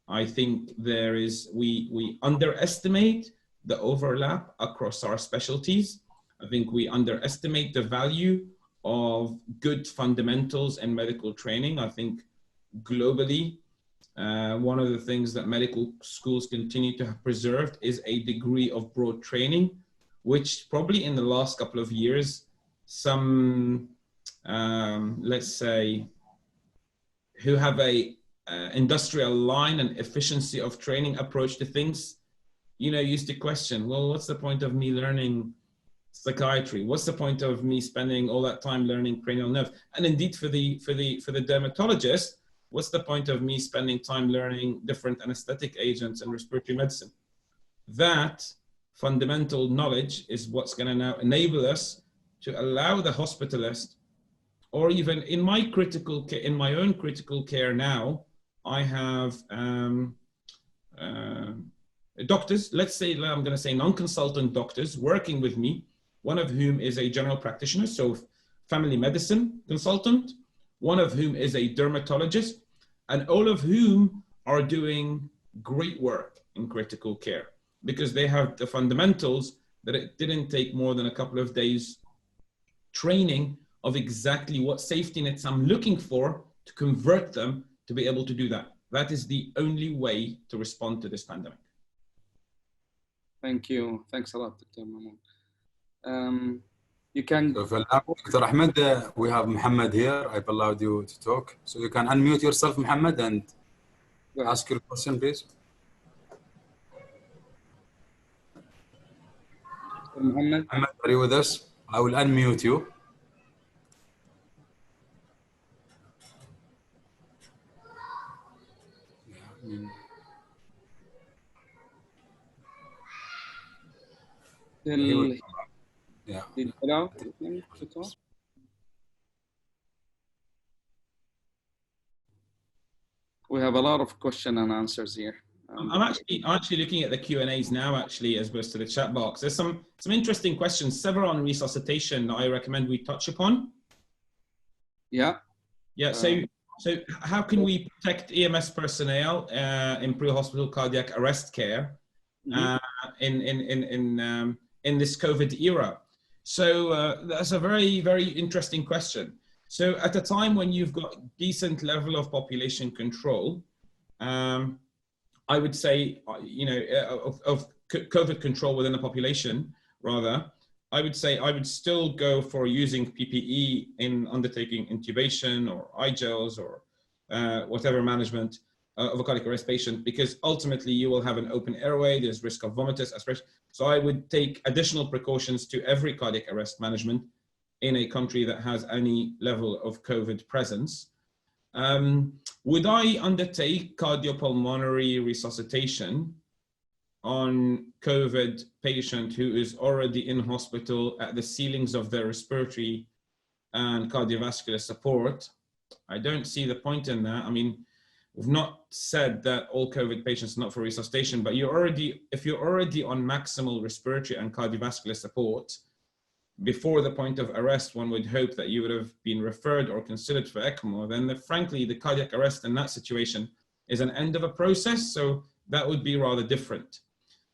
I think we underestimate the overlap across our specialties. I think we underestimate the value of good fundamentals in medical training. I think globally, one of the things that medical schools continue to have preserved is a degree of broad training, which probably in the last couple of years, some, let's say, who have a industrial line and efficiency of training approach to things, used to question, well, what's the point of me learning psychiatry? What's the point of me spending all that time learning cranial nerve? And indeed, for the dermatologist, what's the point of me spending time learning different anesthetic agents and respiratory medicine? That fundamental knowledge is what's going to now enable us to allow the hospitalist, or even in my own critical care now, I have doctors, let's say, I'm going to say non-consultant doctors working with me, one of whom is a general practitioner, so family medicine consultant, one of whom is a dermatologist, and all of whom are doing great work in critical care because they have the fundamentals that it didn't take more than a couple of days training of exactly what safety nets I'm looking for to convert them to be able to do that. That is the only way to respond to this pandemic. Thank you. Thanks a lot, Dr. Mamoun. You can... So Dr. Ahmed, we have Muhammad here. I've allowed you to talk. So you can unmute yourself, Muhammad, and ask your question, please. Muhammad, are you with us? I will unmute you. Yeah. Did you allow him to talk? We have a lot of question and answers here. I'm actually looking at the Q&As now, actually, as opposed to the chat box. There's some interesting questions, several on resuscitation that I recommend we touch upon. Yeah. Yeah. So how can we protect EMS personnel in pre-hospital cardiac arrest care in this COVID era? So that's a very, very interesting question. So at a time when you've got decent level of population control, I would say, of COVID control within the population, rather, I would say I would still go for using PPE in undertaking intubation or eye gels or whatever management of a cardiac arrest patient, because ultimately you will have an open airway, there's risk of vomitus, aspiration. So I would take additional precautions to every cardiac arrest management in a country that has any level of COVID presence. Would I undertake cardiopulmonary resuscitation on COVID patient who is already in hospital at the ceilings of their respiratory and cardiovascular support? I don't see the point in that. I mean, We've not said that all COVID patients are not for resuscitation, but if you're already on maximal respiratory and cardiovascular support, before the point of arrest, one would hope that you would have been referred or considered for ECMO. Then frankly, the cardiac arrest in that situation is an end of a process. So that would be rather different.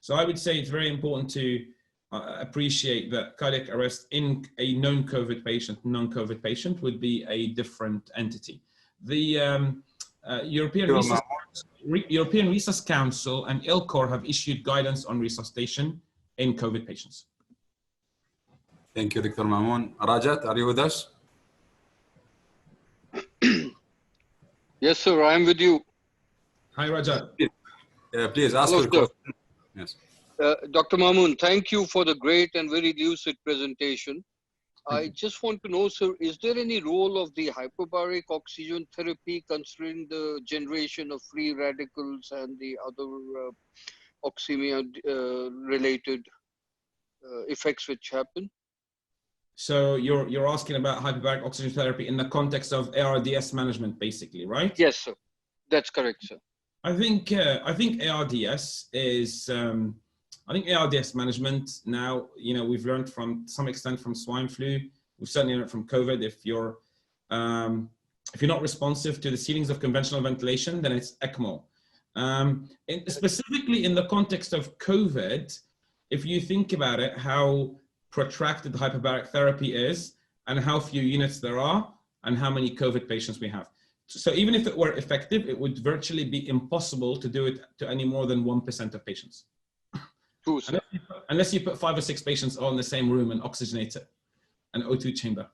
So I would say it's very important to appreciate that cardiac arrest in a non-COVID patient would be a different entity. The European Resus Council and ILCOR have issued guidance on resuscitation in COVID patients. Thank you, Dr. Mamoon. Rajat, are you with us? Yes, sir, I am with you. Hi, Rajat. Please ask your question. Yes. Dr. Mamoon, thank you for the great and very lucid presentation. I just want to know, sir, is there any role of the hyperbaric oxygen therapy considering the generation of free radicals and the other oxemia related effects which happen? So you're asking about hyperbaric oxygen therapy in the context of ARDS management, basically, right? Yes, sir. That's correct, sir. I think ARDS is I think ARDS management now, we've learned from some extent from swine flu. We've certainly learned from COVID. If you're not responsive to the ceilings of conventional ventilation, then it's ECMO. Specifically in the context of COVID, if you think about it, how protracted hyperbaric therapy is and how few units there are and how many COVID patients we have. So even if it were effective, it would virtually be impossible to do it to any more than 1% of patients. True, unless you put 5 or 6 patients all in the same room and oxygenate it, an O2 chamber.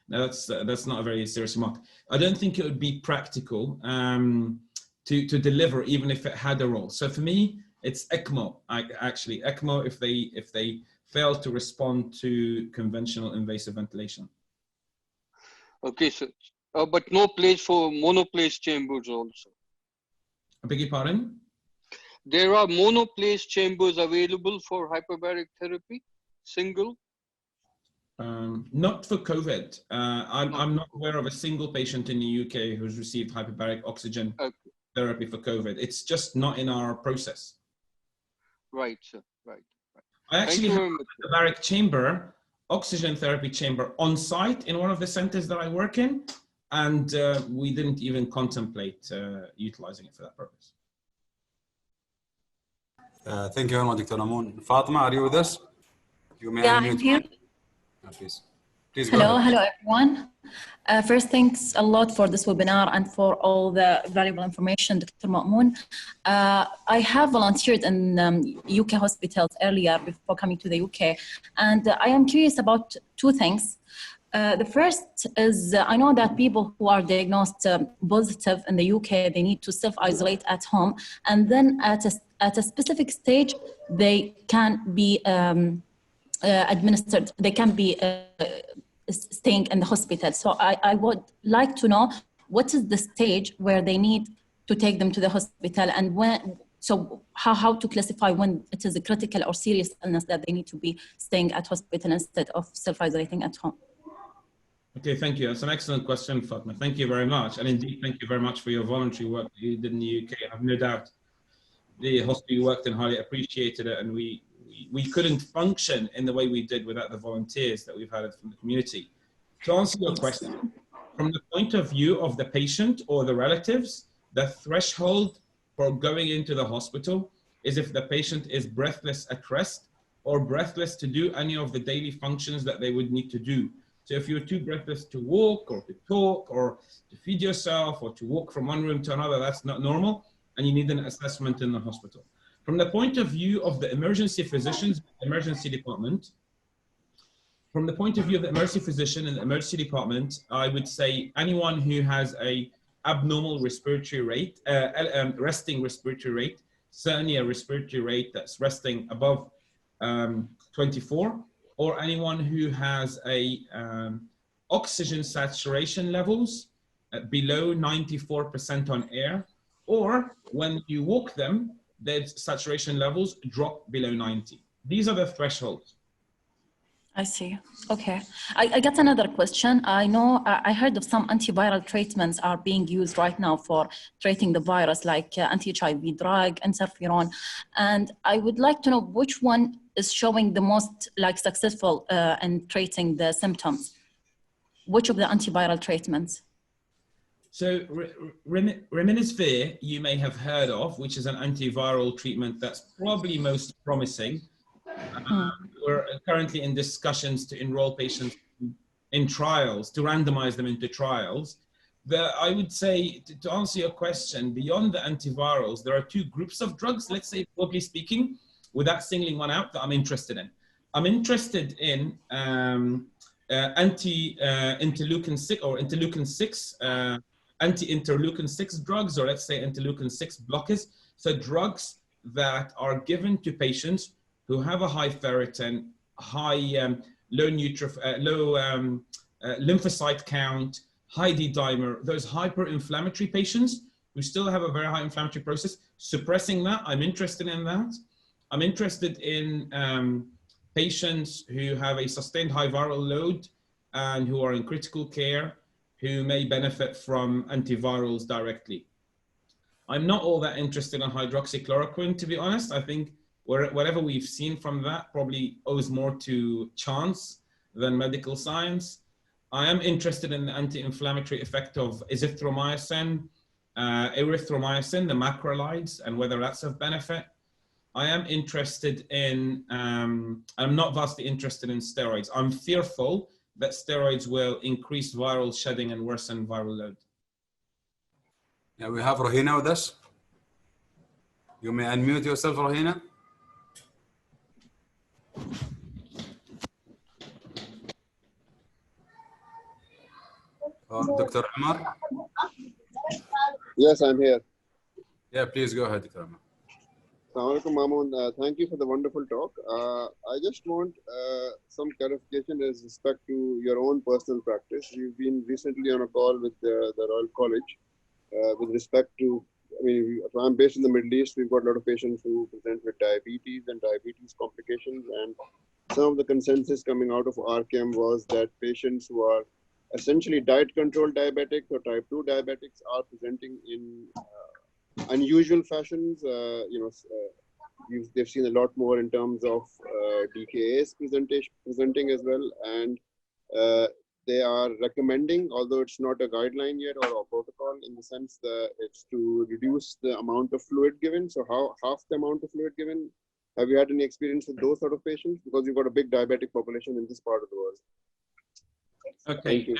Now that's not a very serious remark. I don't think it would be practical to deliver even if it had a role. So for me, it's ECMO. Actually, ECMO if they fail to respond to conventional invasive ventilation. Okay, sir. But no place for monoplace chambers also. I beg your pardon? There are monoplace chambers available for hyperbaric therapy, single? Not for COVID. I'm not aware of a single patient in the UK who's received hyperbaric oxygen therapy for COVID. It's just not in our process. Right, sir. Right. I actually have a hyperbaric chamber, oxygen therapy chamber on site in one of the centers that I work in, and we didn't even contemplate utilizing it for that purpose. Thank you very much, Dr. Mamoon. Fatima, are you with us? You may unmute. I'm here. Please hello everyone. First, thanks a lot for this webinar and for all the valuable information, Dr. Mamoon. I have volunteered in UK hospitals earlier before coming to the UK, and I am curious about 2 things. The first is I know that people who are diagnosed positive in the UK, they need to self-isolate at home, and then at a specific stage, they can be administered, they can be staying in the hospital. So I would like to know what is the stage where they need to take them to the hospital, and when, so how to classify when it is a critical or serious illness that they need to be staying at hospital instead of self-isolating at home. Okay, thank you. That's an excellent question, Fatma. Thank you very much. And indeed, thank you very much for your voluntary work that you did in the UK. I have no doubt the hospital you worked in highly appreciated it, and we couldn't function in the way we did without the volunteers that we've had from the community. To answer your question, from the point of view of the patient or the relatives, the threshold for going into the hospital is if the patient is breathless at rest or breathless to do any of the daily functions that they would need to do. So if you're too breathless to walk or to talk or to feed yourself or to walk from one room to another, that's not normal, and you need an assessment in the hospital. From the point of view of the emergency physicians, emergency department, from the point of view of the emergency physician in the emergency department, I would say anyone who has a abnormal respiratory rate, resting respiratory rate, certainly a respiratory rate that's resting above 24, or anyone who has a oxygen saturation levels below 94% on air, or when you walk them, their saturation levels drop below 90. These are the thresholds. I see. Okay. I got another question. I know I heard of some antiviral treatments are being used right now for treating the virus, like anti-HIV drug, interferon. And I would like to know which one is showing the most like successful in treating the symptoms. Which of the antiviral treatments? So remdesivir you may have heard of, which is an antiviral treatment that's probably most promising. We're currently in discussions to enroll patients in trials, to randomize them into trials. I would say, to answer your question, beyond the antivirals, there are two groups of drugs, let's say, broadly speaking, without singling one out, that I'm interested in. I'm interested in anti-interleukin 6 or interleukin 6, anti-interleukin 6 drugs, or let's say interleukin 6 blockers. So drugs that are given to patients who have a high ferritin, high low lymphocyte count, high D-dimer, those hyper-inflammatory patients who still have a very high inflammatory process, suppressing that, I'm interested in that. I'm interested in patients who have a sustained high viral load and who are in critical care, who may benefit from antivirals directly. I'm not all that interested in hydroxychloroquine, to be honest. I think whatever we've seen from that probably owes more to chance than medical science. I am interested in the anti-inflammatory effect of azithromycin, erythromycin, the macrolides, and whether that's of benefit. I am interested in, I'm not vastly interested in steroids. I'm fearful that steroids will increase viral shedding and worsen viral load. Yeah, we have Rohina with us. You may unmute yourself, Rohina. Dr. Umar? Yes, I'm here. Yeah, please go ahead, Dr. Umar. Assalamu alaikum, Mamoon. Thank you for the wonderful talk. I just want some clarification with respect to your own personal practice. You've been recently on a call with the Royal College with respect to, I mean, I'm based in the Middle East. We've got a lot of patients who present with diabetes and diabetes complications. And some of the consensus coming out of RCM was that patients who are essentially diet-controlled diabetics or type 2 diabetics are presenting in unusual fashions. They've seen a lot more in terms of DKAs presenting as well, and they are recommending, although it's not a guideline yet or a protocol, in the sense that it's to reduce the amount of fluid given. So half the amount of fluid given. Have you had any experience with those sort of patients? Because you've got a big diabetic population in this part of the world. Okay,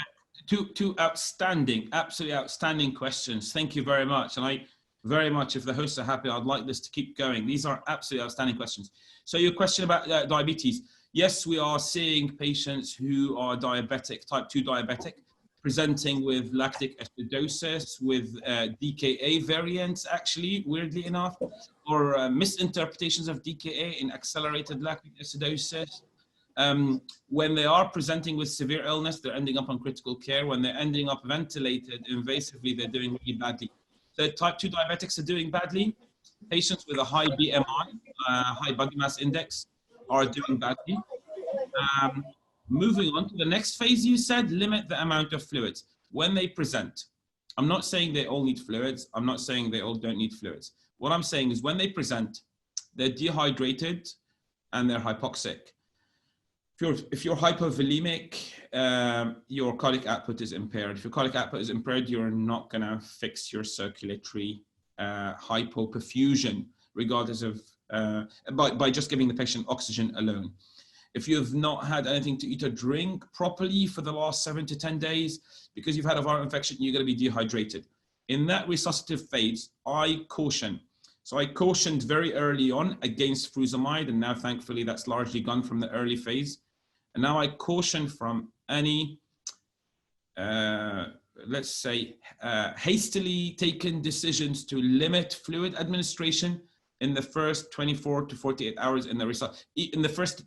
two outstanding, absolutely outstanding questions. Thank you very much. And I very much, if the hosts are happy, I'd like this to keep going. These are absolutely outstanding questions. So your question about diabetes. Yes, we are seeing patients who are diabetic, type 2 diabetic, presenting with lactic acidosis, with DKA variants, actually, weirdly enough, or misinterpretations of DKA in accelerated lactic acidosis. When they are presenting with severe illness, they're ending up on critical care. When they're ending up ventilated invasively, they're doing really badly. So type 2 diabetics are doing badly. Patients with a high BMI, high body mass index, are doing badly. Moving on to the next phase, you said limit the amount of fluids. When they present, I'm not saying they all need fluids. I'm not saying they all don't need fluids. What I'm saying is when they present, they're dehydrated and they're hypoxic. If you're hypovolemic, your cardiac output is impaired. If your cardiac output is impaired, you're not going to fix your circulatory hypoperfusion, regardless of by just giving the patient oxygen alone. If you've not had anything to eat or drink properly for the last 7 to 10 days, because you've had a viral infection, you're going to be dehydrated. In that resuscitative phase, I caution. So I cautioned very early on against frusemide, and now thankfully that's largely gone from the early phase. And now I caution from any, let's say, hastily taken decisions to limit fluid administration in the first 24 to 48 hours in the first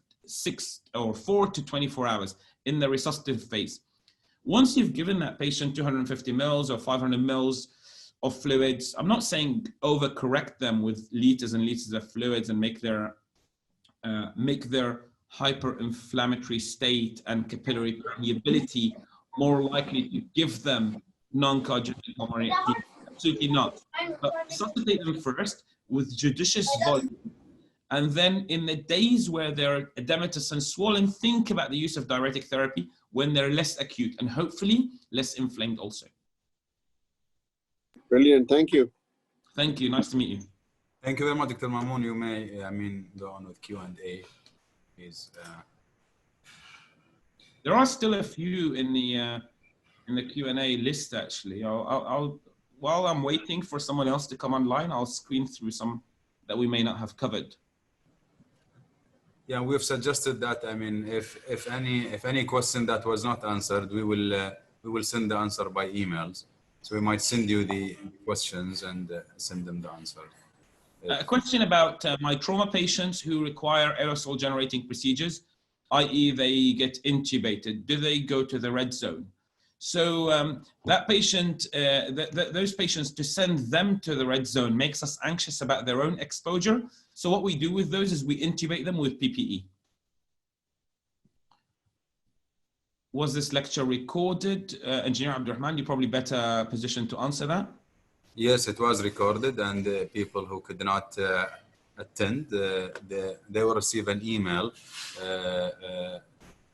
4 to 24 hours in the resuscitative phase. Once you've given that patient 250 mils or 500 mils of fluids, I'm not saying overcorrect them with liters and liters of fluids and make their hyperinflammatory state and capillary permeability more likely to give them non-cardiogenic pulmonary edema? Absolutely not. But resuscitate them first with judicious volume. And then in the days where they're edematous and swollen, think about the use of diuretic therapy when they're less acute and hopefully less inflamed also. Brilliant. Thank you. Thank you. Nice to meet you. Thank you very much, Dr. Mamoun. You may, go on with Q&A. There are still a few in the Q&A list, actually. While I'm waiting for someone else to come online, I'll screen through some that we may not have covered. Yeah, we've suggested that. I mean, if any question that was not answered, we will send the answer by emails. So we might send you the questions and send them the answer. A question about my trauma patients who require aerosol generating procedures, i.e. they get intubated. Do they go to the red zone? So that patient, those patients, to send them to the red zone makes us anxious about their own exposure. So what we do with those is we intubate them with PPE. Was this lecture recorded? Engineer Abdurrahman, you're probably better positioned to answer that. Yes, it was recorded, and people who could not attend, they will receive an email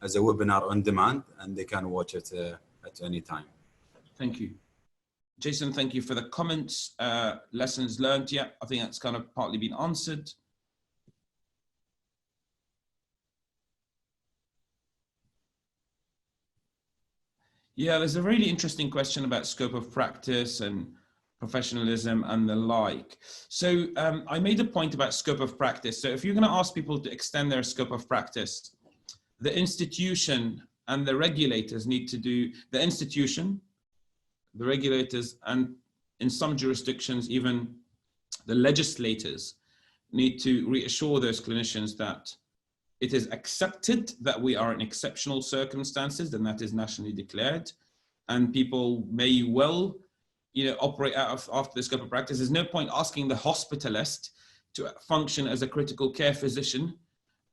as a webinar on demand, and they can watch it at any time. Thank you. Jason, thank you for the comments. Lessons learned, yeah, I think that's kind of partly been answered. Yeah, there's a really interesting question about scope of practice and professionalism and the like. So I made a point about scope of practice. So if you're going to ask people to extend their scope of practice, the institution and the regulators need to do, the institution, the regulators, and in some jurisdictions, even the legislators need to reassure those clinicians that it is accepted that we are in exceptional circumstances, and that is nationally declared, and people may well, operate out of after the scope of practice. There's no point asking the hospitalist to function as a critical care physician,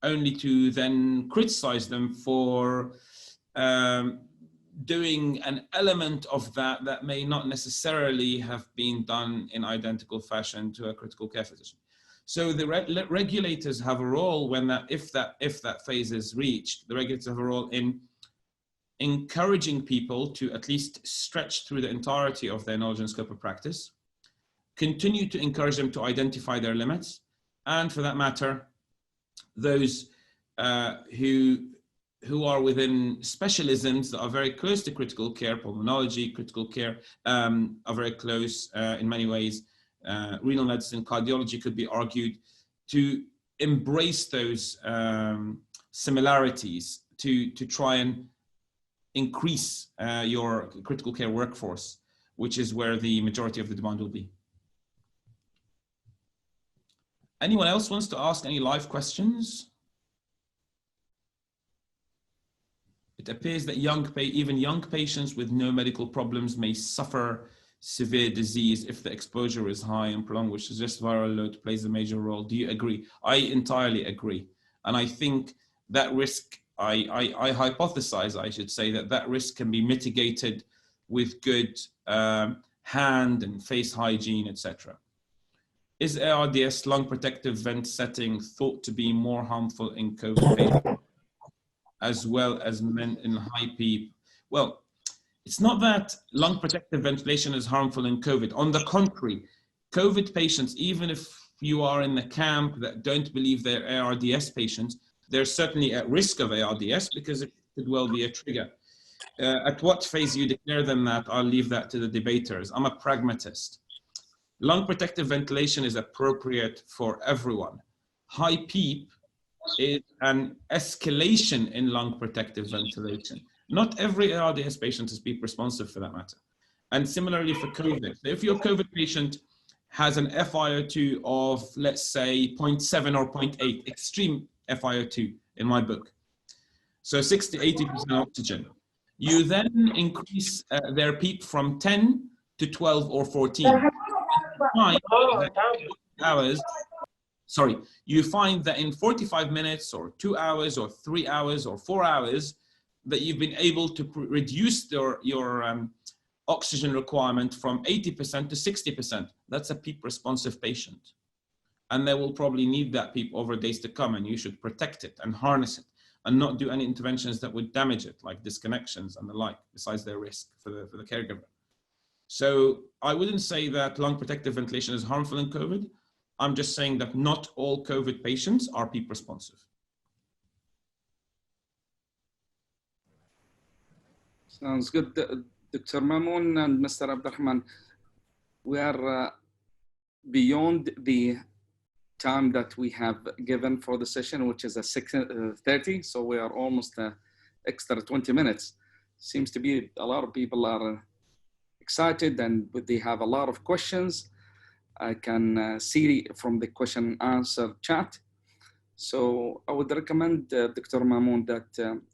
only to then criticize them for doing an element of that may not necessarily have been done in identical fashion to a critical care physician. So the regulators have a role when if that phase is reached. The regulators have a role in encouraging people to at least stretch through the entirety of their knowledge and scope of practice, continue to encourage them to identify their limits, and for that matter, those who are within specialisms that are very close to critical care, pulmonology, critical care, are very close in many ways. Renal medicine, cardiology could be argued, to embrace those similarities to try and increase your critical care workforce, which is where the majority of the demand will be. Anyone else wants to ask any live questions? It appears that even young patients with no medical problems may suffer severe disease if the exposure is high and prolonged, which suggests viral load plays a major role. Do you agree? I entirely agree. And I think that risk, I hypothesize, I should say, that risk can be mitigated with good hand and face hygiene, etc. Is ARDS lung protective vent setting thought to be more harmful in COVID patients as well as men in high PEEP? Well, it's not that lung protective ventilation is harmful in COVID. On the contrary, COVID patients, even if you are in the camp that don't believe they're ARDS patients, they're certainly at risk of ARDS because it could well be a trigger. At what phase you declare them that, I'll leave that to the debaters. I'm a pragmatist. Lung protective ventilation is appropriate for everyone. High PEEP is an escalation in lung protective ventilation. Not every ARDS patient is PEEP responsive for that matter. And similarly for COVID. So if your COVID patient has an FiO2 of, let's say, 0.7 or 0.8, extreme FiO2 in my book, so 60 to 80% oxygen, you then increase their PEEP from 10 to 12 or 14. 9 hours sorry, you find that in 45 minutes or 2 hours or 3 hours or 4 hours that you've been able to reduce your oxygen requirement from 80% to 60%. That's a PEEP responsive patient. And they will probably need that PEEP over days to come, and you should protect it and harness it and not do any interventions that would damage it, like disconnections and the like, besides their risk for the caregiver. So I wouldn't say that lung protective ventilation is harmful in COVID. I'm just saying that not all COVID patients are PEEP responsive. Sounds good. Dr. Mamoun and Mr. Abdurrahman, we are beyond the time that we have given for the session, which is at 6:30. So we are almost extra 20 minutes. Seems to be a lot of people are excited and they have a lot of questions. I can see from the question and answer chat. So I would recommend, Dr. Mamoun, that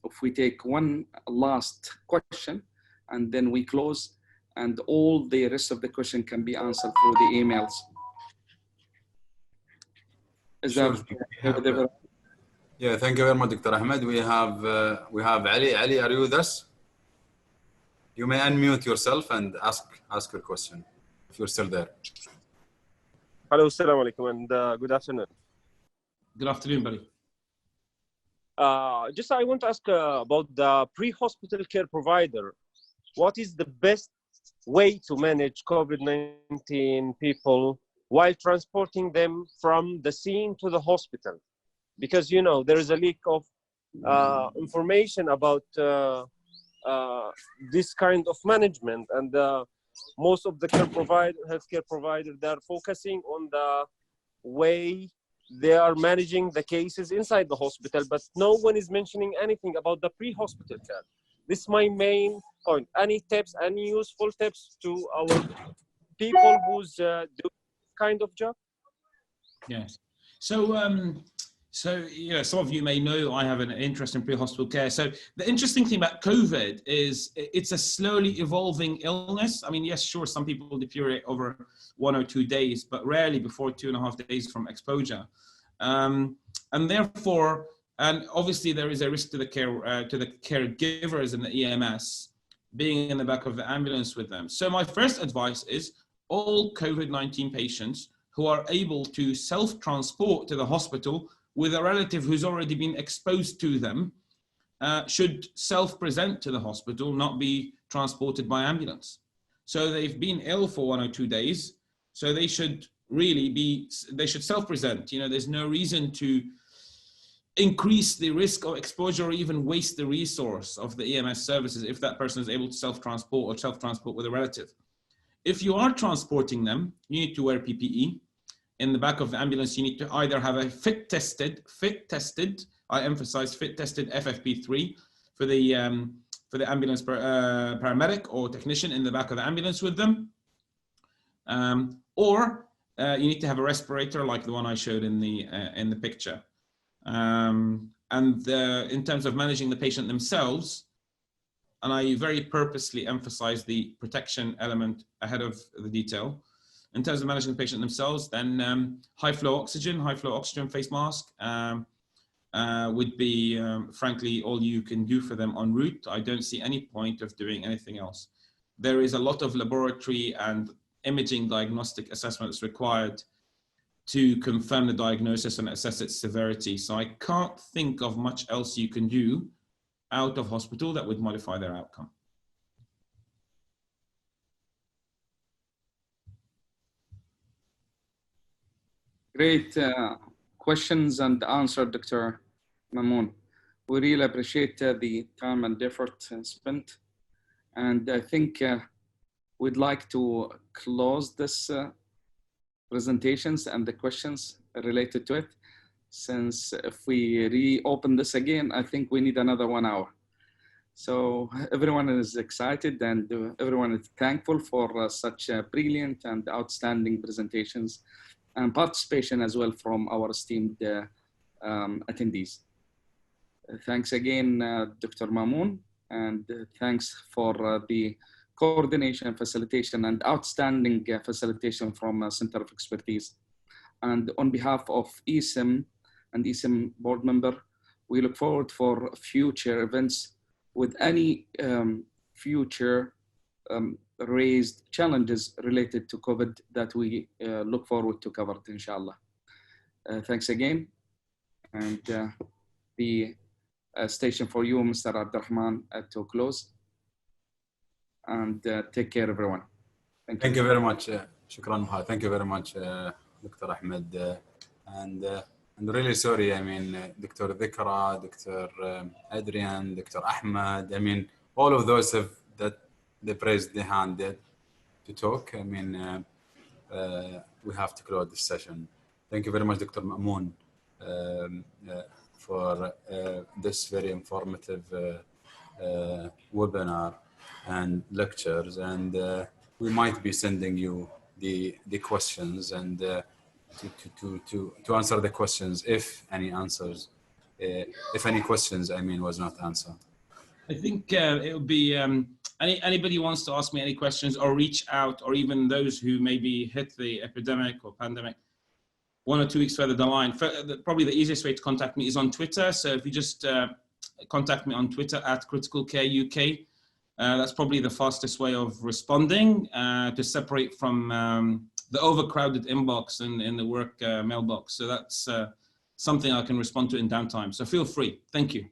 if we take one last question and then we close, and all the rest of the question can be answered through the emails. Is Sure. that Yeah, thank you very much, Dr. Ahmed. We have Ali. Ali, are you with us? You may unmute yourself and ask your question if you're still there. Hello, assalamu alaikum, and good afternoon. Good afternoon, buddy. Just I want to ask about the pre-hospital care provider. What is the best way to manage COVID-19 people while transporting them from the scene to the hospital? Because, you know, there is a leak of information about this kind of management, and most of the healthcare providers, they are focusing on the way they are managing the cases inside the hospital, but no one is mentioning anything about the pre-hospital care. This is my main point. Any tips, any useful tips to our people who's doing this kind of job? Yes. So, you know, some of you may know I have an interest in pre-hospital care. So the interesting thing about COVID is it's a slowly evolving illness. I mean, yes, sure, some people deteriorate over 1 or 2 days, but rarely before 2.5 days from exposure. And therefore, and obviously there is a risk to the caregivers and the EMS being in the back of the ambulance with them. So my first advice is all COVID-19 patients who are able to self-transport to the hospital with a relative who's already been exposed to them should self-present to the hospital, not be transported by ambulance. So they've been ill for 1 or 2 days, so they should really they should self-present. You know, there's no reason to increase the risk of exposure or even waste the resource of the EMS services if that person is able to self-transport or self-transport with a relative. If you are transporting them, you need to wear PPE. In the back of the ambulance, you need to either have a fit tested, I emphasize fit tested FFP3 for the ambulance paramedic or technician in the back of the ambulance with them. Or you need to have a respirator like the one I showed in the picture. And in terms of managing the patient themselves, and I very purposely emphasize the protection element ahead of the detail. In terms of managing the patient themselves, then high flow oxygen face mask would be, frankly, all you can do for them en route. I don't see any point of doing anything else. There is a lot of laboratory and imaging diagnostic assessments required to confirm the diagnosis and assess its severity. So I can't think of much else you can do out of hospital that would modify their outcome. Great questions and answer, Dr. Mamoun. We really appreciate the time and effort spent. And I think we'd like to close this presentations and the questions related to it. Since if we reopen this again, I think we need another 1 hour. So everyone is excited and everyone is thankful for such brilliant and outstanding presentations and participation as well from our esteemed attendees. Thanks again, Dr. Mamoun, and thanks for the coordination, facilitation, and outstanding facilitation from Center of Expertise. And on behalf of ESEM and ESEM board member, we look forward for future events with any future raised challenges related to COVID that we look forward to cover, inshallah. Thanks again. And the station for you, Mr. Abdurrahman, to close. And take care, everyone. Thank you very much. Shukran Muhammad. Thank you very much, Dr. Ahmed. And I'm really sorry. I mean, Dr. Dhikra, Dr. Adrian, Dr. Ahmed. I mean, all of those that they raised their hand to talk. I mean, we have to close this session. Thank you very much, Dr. Ma'moon, for this very informative webinar and lectures. And we might be sending you the questions and to answer the questions if any questions, I mean, was not answered. I think it would be anybody wants to ask me any questions or reach out, or even those who maybe hit the epidemic or pandemic 1 or 2 weeks further down the line. Probably the easiest way to contact me is on Twitter. So if you just contact me on Twitter @CriticalCareUK, that's probably the fastest way of responding to separate from the overcrowded inbox and in the work mailbox. So that's something I can respond to in downtime. So feel free. Thank you.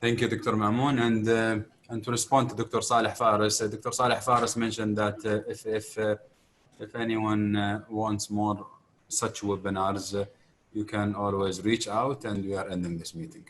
Thank you, Dr. Ma'moon. And to respond to Dr. Saleh Faris, Dr. Saleh Faris mentioned that if anyone wants more such webinars, you can always reach out, and we are ending this meeting.